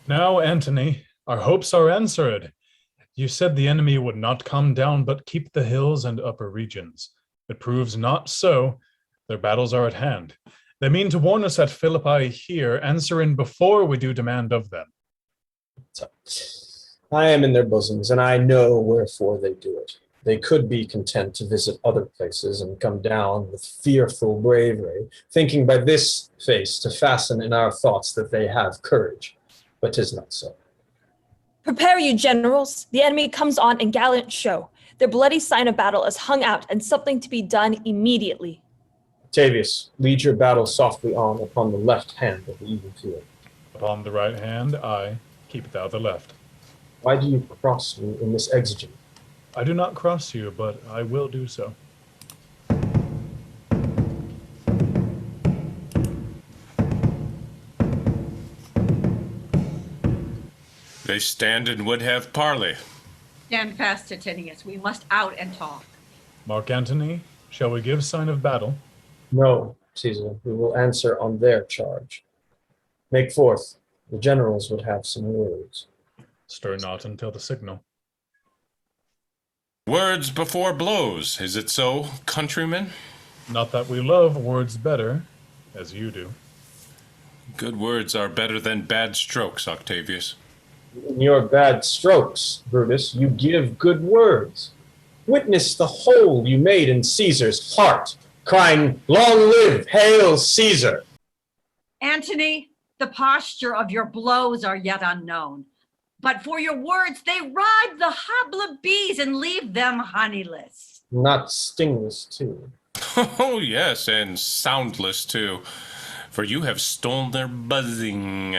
Now, Antony, our hopes are answered. You said the enemy would not come down, but keep the hills and upper regions. It proves not so. Their battles are at hand. They mean to warn us at Philippi here, answering before we do demand of them. I am in their bosoms, and I know wherefore they do it. They could be content to visit other places and come down with fearful bravery, thinking by this face to fasten in our thoughts that they have courage. But 'tis not so. Prepare you, generals. The enemy comes on in gallant show. Their bloody sign of battle is hung out, and something to be done immediately. Octavius, lead your battle softly on upon the left hand of the even field. Upon the right hand, I keep thou the left. Why do you cross me in this exigent? I do not cross you, but I will do so. They stand and would have parley. Stand fast, Titinius. We must out and talk. Mark Antony, shall we give sign of battle? No, Caesar, we will answer on their charge. Make forth. The generals would have some words. Stir not until the signal. Words before blows, is it so, countrymen? Not that we love words better, as you do. Good words are better than bad strokes, Octavius. In your bad strokes, Brutus, you give good words. Witness the hole you made in Caesar's heart, crying, "Long live, hail Caesar!" Antony, the posture of your blows are yet unknown. But for your words, they ride the hobble of bees and leave them honeyless. Not stingless, too. Oh, yes, and soundless too, for you have stolen their buzzing,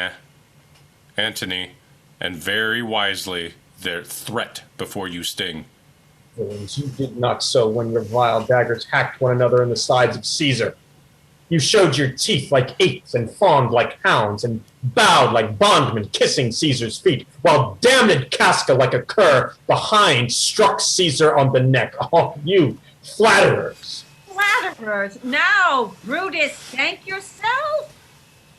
Antony, and very wisely their threat before you sting. Villains, you did not so when your vile daggers hacked one another in the sides of Caesar. You showed your teeth like apes and fawned like hounds and bowed like bondmen kissing Caesar's feet, while damned Casca like a cur behind struck Caesar on the neck. Oh, you flatterers! Flatterers! Now, Brutus, thank yourself.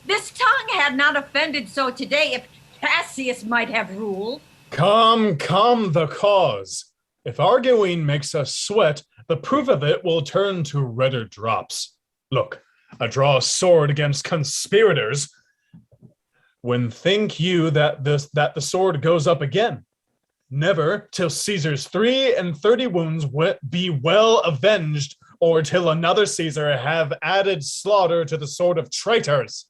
This tongue had not offended so today if Cassius might have ruled. Come, the cause. If arguing makes us sweat, the proof of it will turn to redder drops. Look, I draw a sword against conspirators. When think you that the sword goes up again? Never till Caesar's 33 wounds be well avenged, or till another Caesar have added slaughter to the sword of traitors.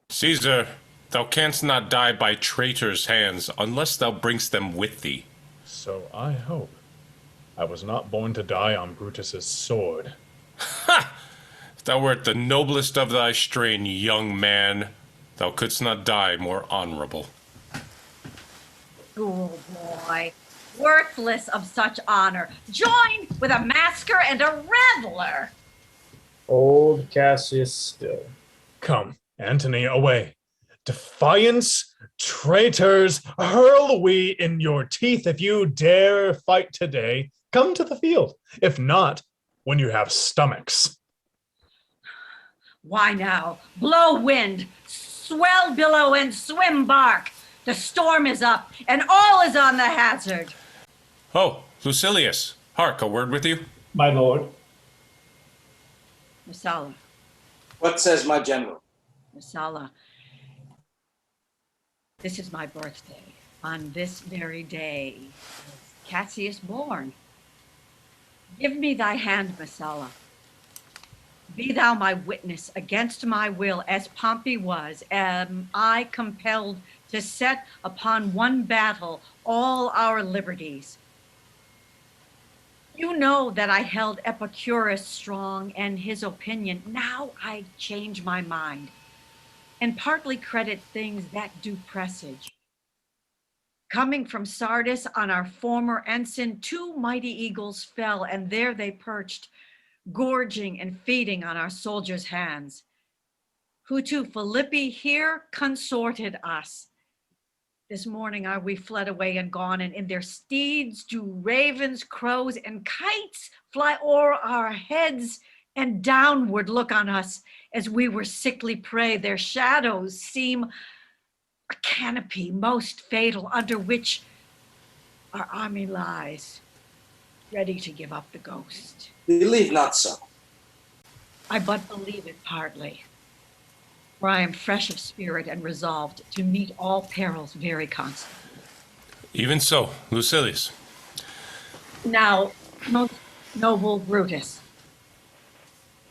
Caesar, thou canst not die by traitors' hands unless thou bringst them with thee. So I hope. I was not born to die on Brutus's sword. Ha! If thou wert the noblest of thy strain, young man, thou couldst not die more honorable. School boy, worthless of such honor, joined with a masker and a reveler. Old Cassius still. Come, Antony, away. Defiance, traitors, hurl we in your teeth if you dare fight today. Come to the field. If not, when you have stomachs. Why now? Blow wind, swell billow, and swim bark. The storm is up, and all is on the hazard. Oh, Lucilius, hark, a word with you? My lord. Messala, What says my general? Messala, this is my birthday. On this very day was Cassius born. Give me thy hand, Messala. Be thou my witness against my will, as Pompey was. Am I compelled to set upon one battle all our liberties? You know that I held Epicurus strong and his opinion. Now I change my mind and partly credit things that do presage. Coming from Sardis on our former ensign, 2 mighty eagles fell, and there they perched, gorging and feeding on our soldiers' hands. Who to Philippi here consorted us. This morning are we fled away and gone, and in their steeds do ravens, crows, and kites fly o'er our heads and downward look on us as we were sickly prey. Their shadows seem a canopy most fatal, under which our army lies, ready to give up the ghost. Believe not so. I but believe it partly, for I am fresh of spirit and resolved to meet all perils very constantly. Even so, Lucilius. Now, most noble Brutus,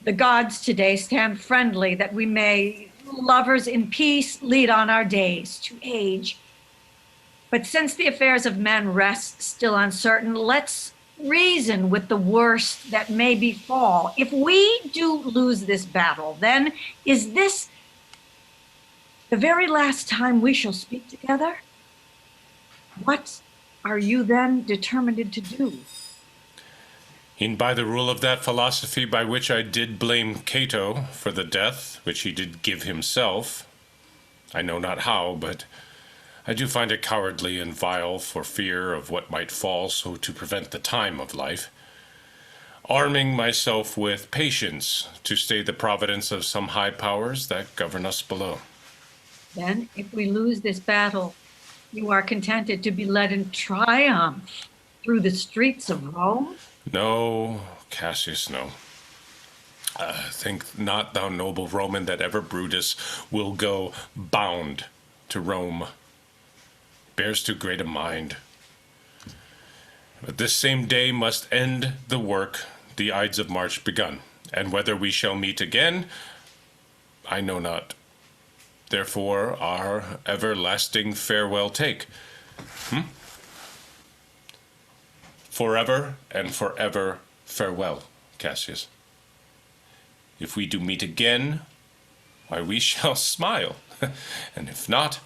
the gods today stand friendly that we may, lovers in peace, lead on our days to age. But since the affairs of men rest still uncertain, let's reason with the worst that may befall. If we do lose this battle, then is this the very last time we shall speak together? What are you then determined to do? In by the rule of that philosophy by which I did blame Cato for the death which he did give himself, I know not how, but I do find it cowardly and vile for fear of what might fall, so to prevent the time of life, arming myself with patience to stay the providence of some high powers that govern us below. Then, if we lose this battle, you are contented to be led in triumph through the streets of Rome? No, Cassius, no. Think not, thou noble Roman, that ever Brutus will go bound to Rome. Bears too great a mind. But this same day must end the work the Ides of March begun, and whether we shall meet again, I know not. Therefore our everlasting farewell take. Forever and forever farewell, Cassius. If we do meet again, why, we shall smile. And if not,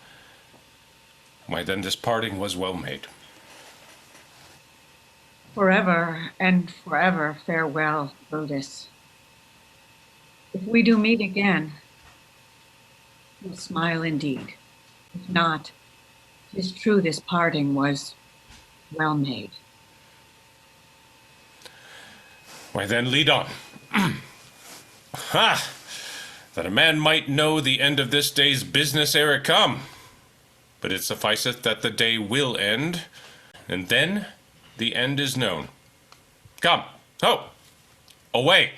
why, then this parting was well made. Forever and forever farewell, Brutus. If we do meet again, we'll smile indeed. If not, 'tis true this parting was well made. Why, then lead on. Ha! That a man might know the end of this day's business ere it come. But it sufficeth that the day will end, and then the end is known. Come, ho, away.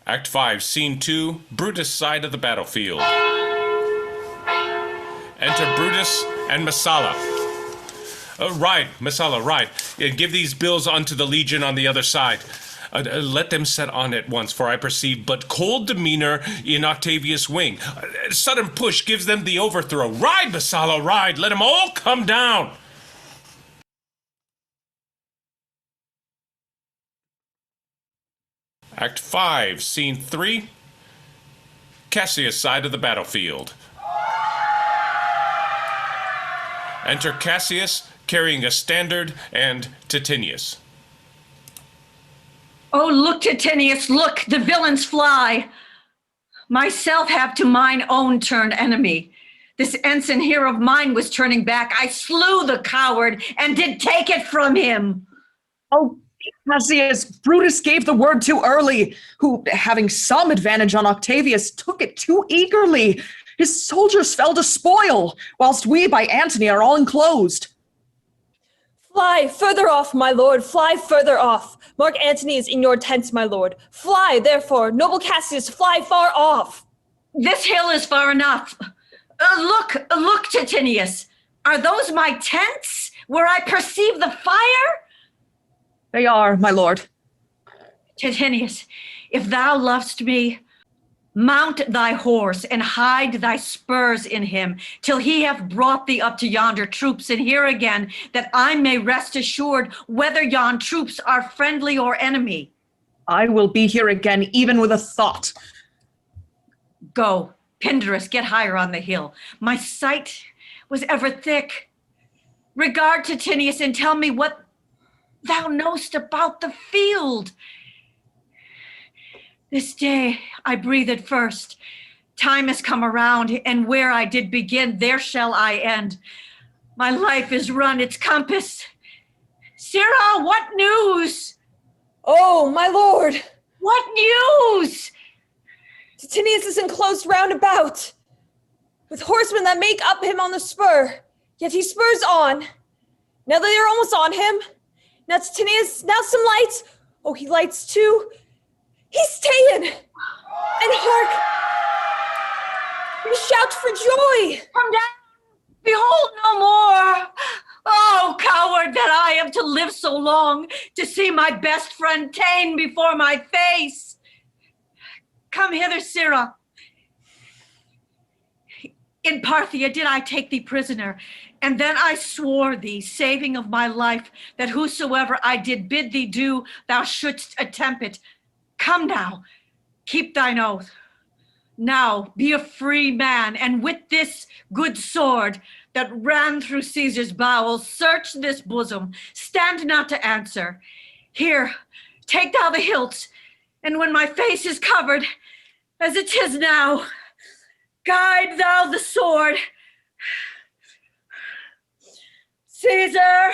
Act 5, Scene 2, Brutus' side of the battlefield. Enter Brutus and Messala. Ride, Messala, ride, and give these bills unto the legion on the other side. Let them set on at once, for I perceive but cold demeanor in Octavius' wing. Sudden push gives them the overthrow. Ride, Messala, ride, let them all come down. Act 5, Scene 3, Cassius' side of the battlefield. Enter Cassius, carrying a standard, and Titinius. Oh, look, Titinius, look, the villains fly. Myself have to mine own turned enemy. This ensign here of mine was turning back. I slew the coward and did take it from him. Oh, Cassius, Brutus gave the word too early, who, having some advantage on Octavius, took it too eagerly. His soldiers fell to spoil, whilst we by Antony are all enclosed. Fly further off, my lord, fly further off. Mark Antony is in your tents, my lord. Fly, therefore, noble Cassius, fly far off. This hill is far enough. Look, Titinius. Are those my tents where I perceive the fire? They are, my lord. Titinius, if thou lovest me, mount thy horse and hide thy spurs in him till he have brought thee up to yonder troops, and here again, that I may rest assured whether yon troops are friendly or enemy. I will be here again, even with a thought. Go, Pindarus, get higher on the hill. My sight was ever thick. Regard Titinius and tell me what thou knowst about the field. This day I breathed first. Time has come around, and where I did begin, there shall I end. My life is run its compass. Sirrah, what news? Oh, my lord. What news? Titinius is enclosed round about, with horsemen that make up him on the spur. Yet he spurs on. Now they are almost on him. Now Titinius, now some lights. Oh, he lights too. He's ta'en! And hark! We shout for joy! Come down! Behold no more! Oh, coward that I am to live so long, to see my best friend ta'en before my face! Come hither, Sirrah. In Parthia did I take thee prisoner, and then I swore thee, saving of my life, that whosoever I did bid thee do, thou shouldst attempt it. Come now, keep thine oath. Now be a free man, and with this good sword that ran through Caesar's bowels, search this bosom, stand not to answer. Here, take thou the hilt, and when my face is covered, as it is now, guide thou the sword. Caesar,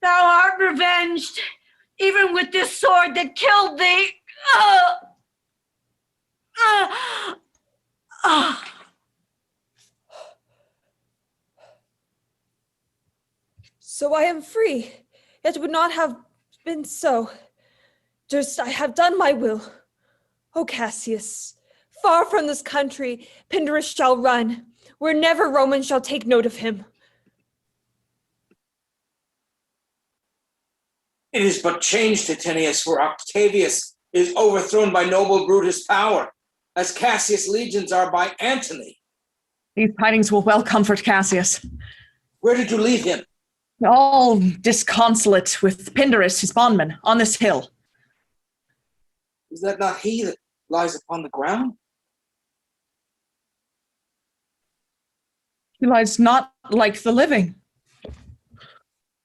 thou art revenged, even with this sword that killed thee. So I am free, yet would not have been so. Just I have done my will. O Cassius, far from this country, Pindarus shall run, where never Roman shall take note of him. It is but change, Titinius, for Octavius is overthrown by noble Brutus' power, as Cassius' legions are by Antony. These tidings will well comfort Cassius. Where did you leave him? all disconsolate with Pindarus, his bondman, on this hill. Is that not he that lies upon the ground? He lies not like the living.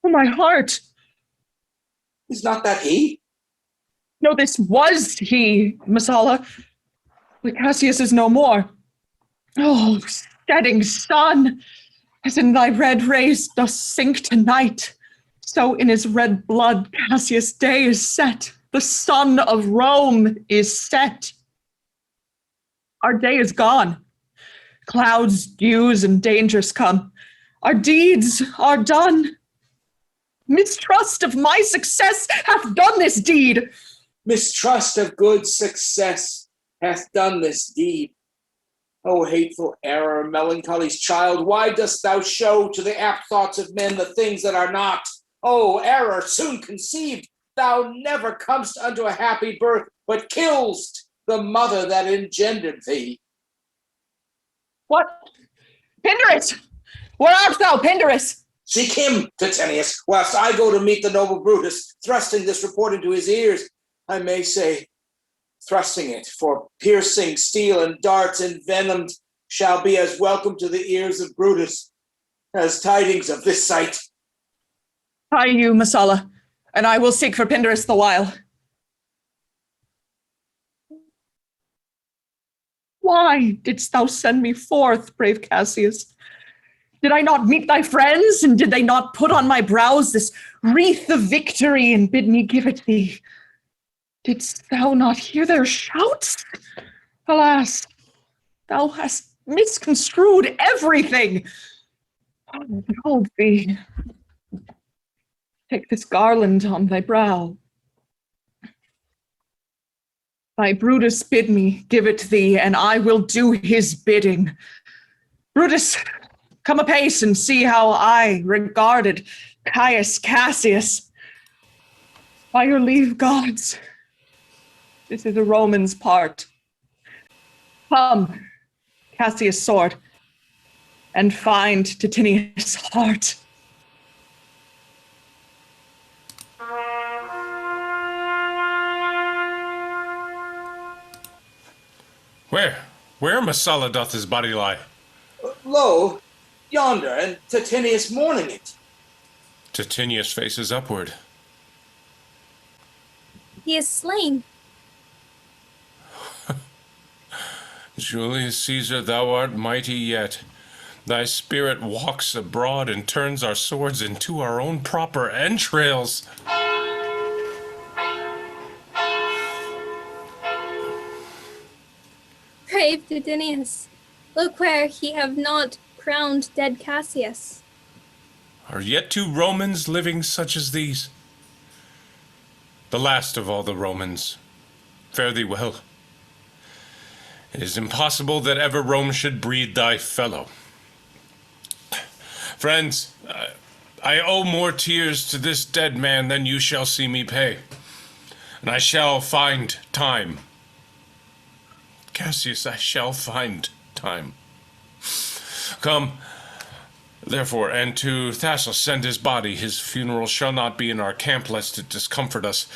Oh, my heart. Is not that he? No, this was he, Messala. But Cassius is no more. Oh, setting sun, as in thy red rays doth sink to night, so in his red blood Cassius' day is set. The sun of Rome is set. Our day is gone. Clouds, dews, and dangers come. Our deeds are done. Mistrust of my success hath done this deed. Mistrust of good success hath done this deed. O hateful error, melancholy's child, why dost thou show to the apt thoughts of men the things that are not? O error, soon conceived, thou never comest unto a happy birth, but killst the mother that engendered thee. What? Pindarus! Where art thou, Pindarus? Seek him, Titinius, whilst I go to meet the noble Brutus, thrusting this report into his ears. I may say, thrusting it, for piercing steel and darts envenomed shall be as welcome to the ears of Brutus as tidings of this sight. Hie you, Messala, and I will seek for Pindarus the while. Why didst thou send me forth, brave Cassius? Did I not meet thy friends, and did they not put on my brows this wreath of victory and bid me give it thee? Didst thou not hear their shouts? Alas, thou hast misconstrued everything. Oh, behold thee. Take this garland on thy brow. Thy Brutus bid me give it thee, and I will do his bidding. Brutus, come apace and see how I regarded Caius Cassius. By your leave, gods, this is a Roman's part. Come, Cassius' sword, and find Titinius' heart. Where, Messala, doth his body lie? Lo, yonder, and Titinius mourning it. Titinius faces upward. He is slain. Julius Caesar, thou art mighty yet. Thy spirit walks abroad and turns our swords into our own proper entrails. Brave Titinius, look where he have not crowned dead Cassius. Are yet 2 Romans living such as these? The last of all the Romans. Fare thee well. It is impossible that ever Rome should breed thy fellow. Friends, I owe more tears to this dead man than you shall see me pay. And I shall find time. Cassius, I shall find time. Come, therefore, and to Thassus send his body. His funeral shall not be in our camp, lest it discomfort us.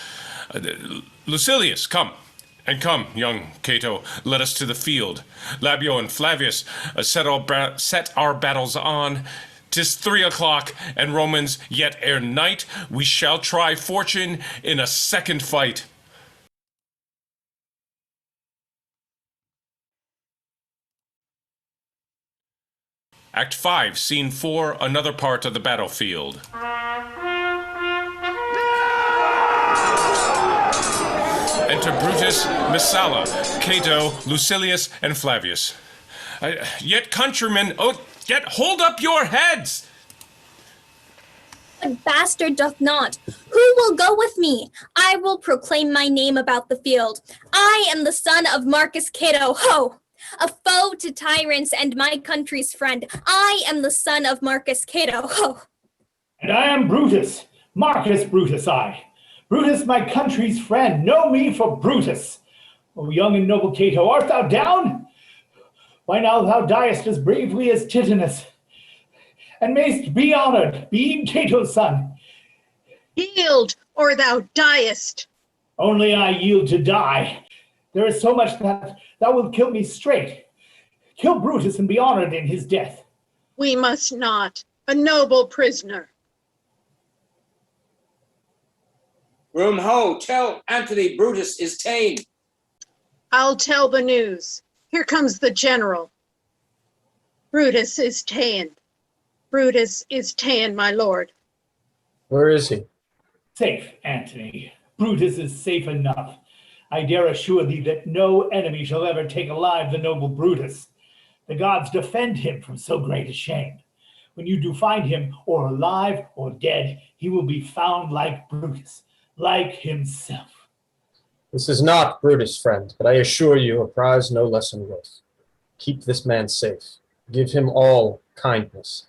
Lucilius, come. And come, young Cato, let us to the field. Labio and Flavius, set our battles on. 'Tis 3 o'clock, and Romans, yet ere night, we shall try fortune in a second fight. Act 5, Scene 4, another part of the battlefield. Enter Brutus, Messala, Cato, Lucilius, and Flavius. Yet countrymen, yet hold up your heads! What bastard doth not? Who will go with me? I will proclaim my name about the field. I am the son of Marcus Cato, ho! A foe to tyrants and my country's friend. I am the son of Marcus Cato, ho! And I am Brutus, Marcus Brutus I. Brutus, my country's friend, know me for Brutus. O young and noble Cato, art thou down? Why now thou diest as bravely as Titinus. and mayst be honored, being Cato's son. Yield, or thou diest. Only I yield to die. There is so much that thou wilt kill me straight. Kill Brutus and be honored in his death. We must not. A noble prisoner. Room ho, tell Antony Brutus is ta'en. I'll tell the news. Here comes the general. Brutus is ta'en. Brutus is ta'en, my lord. Where is he? Safe, Antony. Brutus is safe enough. I dare assure thee that no enemy shall ever take alive the noble Brutus. The gods defend him from so great a shame. When you do find him, or alive or dead, he will be found like Brutus, like himself. This is not Brutus, friend, but I assure you a prize no less in worth. Keep this man safe. Give him all kindness.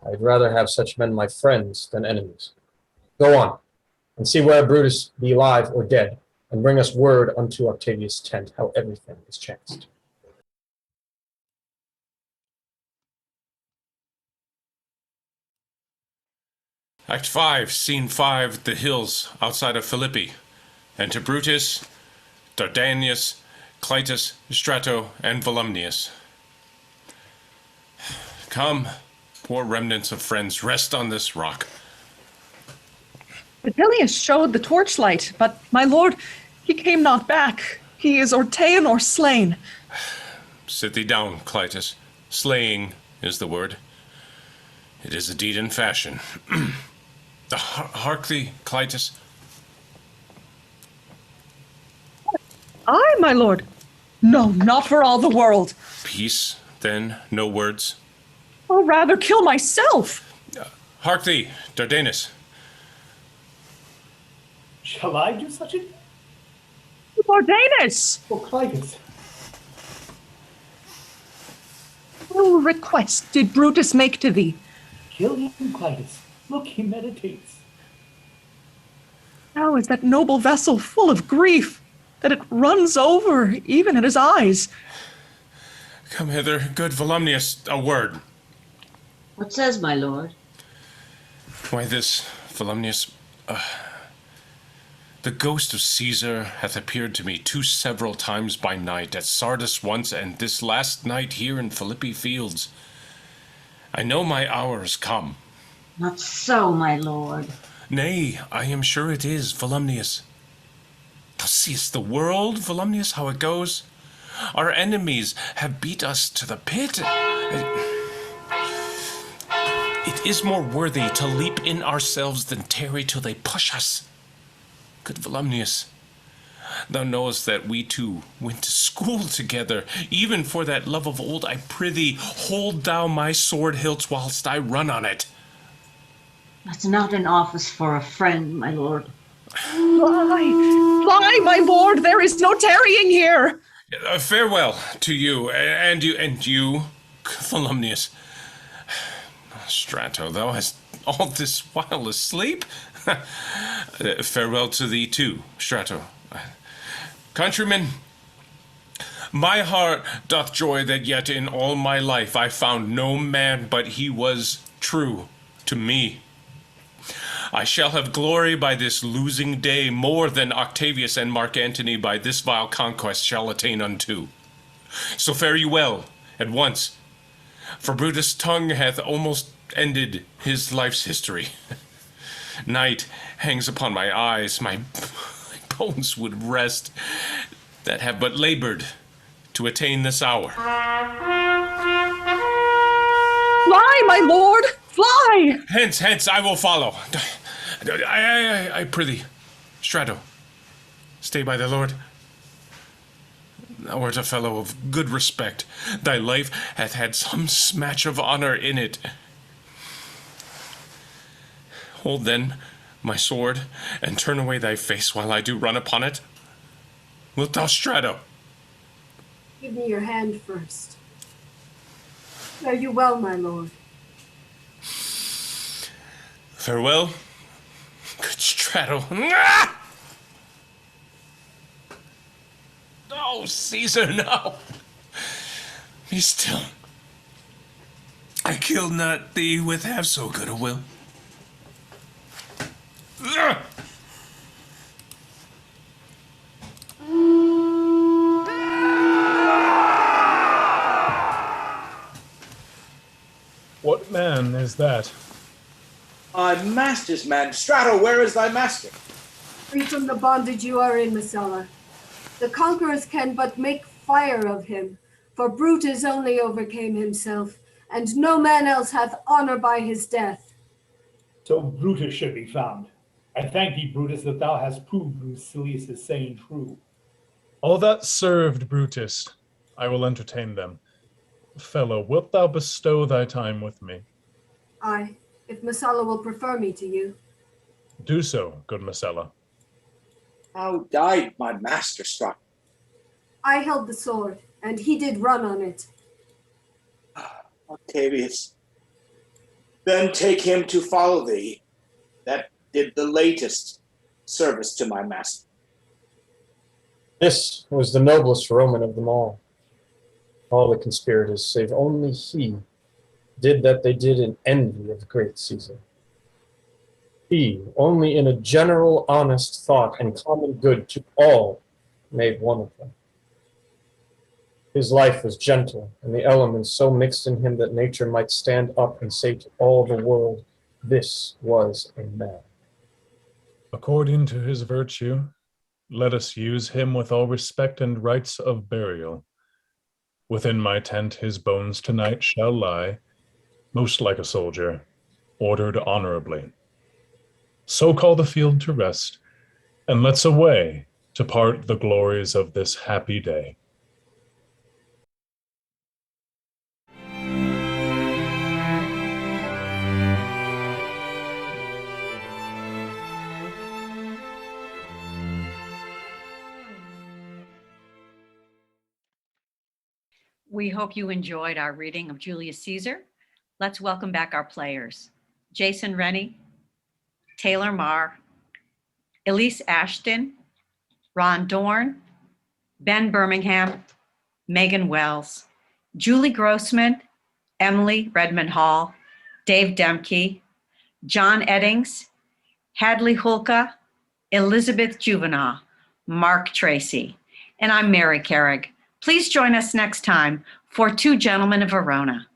I'd rather have such men my friends than enemies. Go on, and see where Brutus be alive or dead, and bring us word unto Octavius' tent how everything is chanced. Act 5, Scene 5, the hills outside of Philippi. And to Brutus, Dardanius, Clytus, Strato, and Volumnius. Come, poor remnants of friends, rest on this rock. Vitellius showed the torchlight, but, my lord, he came not back. He is or ta'en or slain. Sit thee down, Clytus. Slaying is the word. It is a deed in fashion. Hark thee, Clytus. Aye, my lord. No, not for all the world. Peace, then, no words. I'll rather kill myself. Hark thee, Dardanus. Shall I do such a thing? Dardanus! Oh, Clytus. What request did Brutus make to thee? Kill him, Clytus. Look, he meditates. How is that noble vessel full of grief, that it runs over even at his eyes? Come hither, good Volumnius, a word. What says my lord? Why this, Volumnius, the ghost of Caesar hath appeared to me several times by night, at Sardis once, and this last night here in Philippi fields. I know my hour is come. Not so, my lord. Nay, I am sure it is, Volumnius. Thou seest the world, Volumnius, how it goes? Our enemies have beat us to the pit. It is more worthy to leap in ourselves than tarry till they push us. Good Volumnius, thou knowest that we two went to school together. Even for that love of old, I prithee, hold thou my sword hilts whilst I run on it. That's not an office for a friend, my lord. Fly, my lord, there is no tarrying here. Farewell to you, and you, Volumnius. Strato, thou hast all this while asleep? Farewell to thee too, Strato. Countrymen, my heart doth joy that yet in all my life I found no man but he was true to me. I shall have glory by this losing day more than Octavius and Mark Antony by this vile conquest shall attain unto. So fare you well at once, for Brutus' tongue hath almost ended his life's history. Night hangs upon my eyes, my bones would rest that have but labored to attain this hour. Fly, my lord, fly! Hence, I will follow. I prithee, Strato, stay by the Lord. Thou art a fellow of good respect. Thy life hath had some smatch of honor in it. Hold then my sword, and turn away thy face while I do run upon it. Wilt thou, Strato? Give me your hand first. Fare you well, my lord. Farewell, good Strato. No, Caesar, no. Be still. I killed not thee with half so good a will. What man is that? My master's man. Strato, where is thy master? Free from the bondage you are in, Messala. The conquerors can but make fire of him, for Brutus only overcame himself, and no man else hath honor by his death. So Brutus should be found. I thank thee, Brutus, that thou hast proved Lucilius' saying true. All that served Brutus, I will entertain them. Fellow, wilt thou bestow thy time with me? Aye, if Messala will prefer me to you. Do so, good Messala. How died my master, Strato? I held the sword, and he did run on it. Octavius, then take him to follow thee, that did the latest service to my master. This was the noblest Roman of them all. All the conspirators, save only he, did that they did in envy of great Caesar. He, only in a general honest thought and common good to all, made one of them. His life was gentle, and the elements so mixed in him that nature might stand up and say to all the world, this was a man. According to his virtue, let us use him with all respect and rites of burial. Within my tent his bones tonight shall lie, most like a soldier, ordered honorably. So call the field to rest, and let's away to part the glories of this happy day. We hope you enjoyed our reading of Julius Caesar. Let's welcome back our players. Jason Rennie, Taylor Marr, Elise Ashton, Ron Dorn, Ben Birmingham, Megan Wells, Julie Grossman, Emily Redmond Hall, Dave Demke, John Eddings, Hadley Hulka, Elizabeth Juvenal, Mark Tracy, and I'm Mary Carrig. Please join us next time for Two Gentlemen of Verona.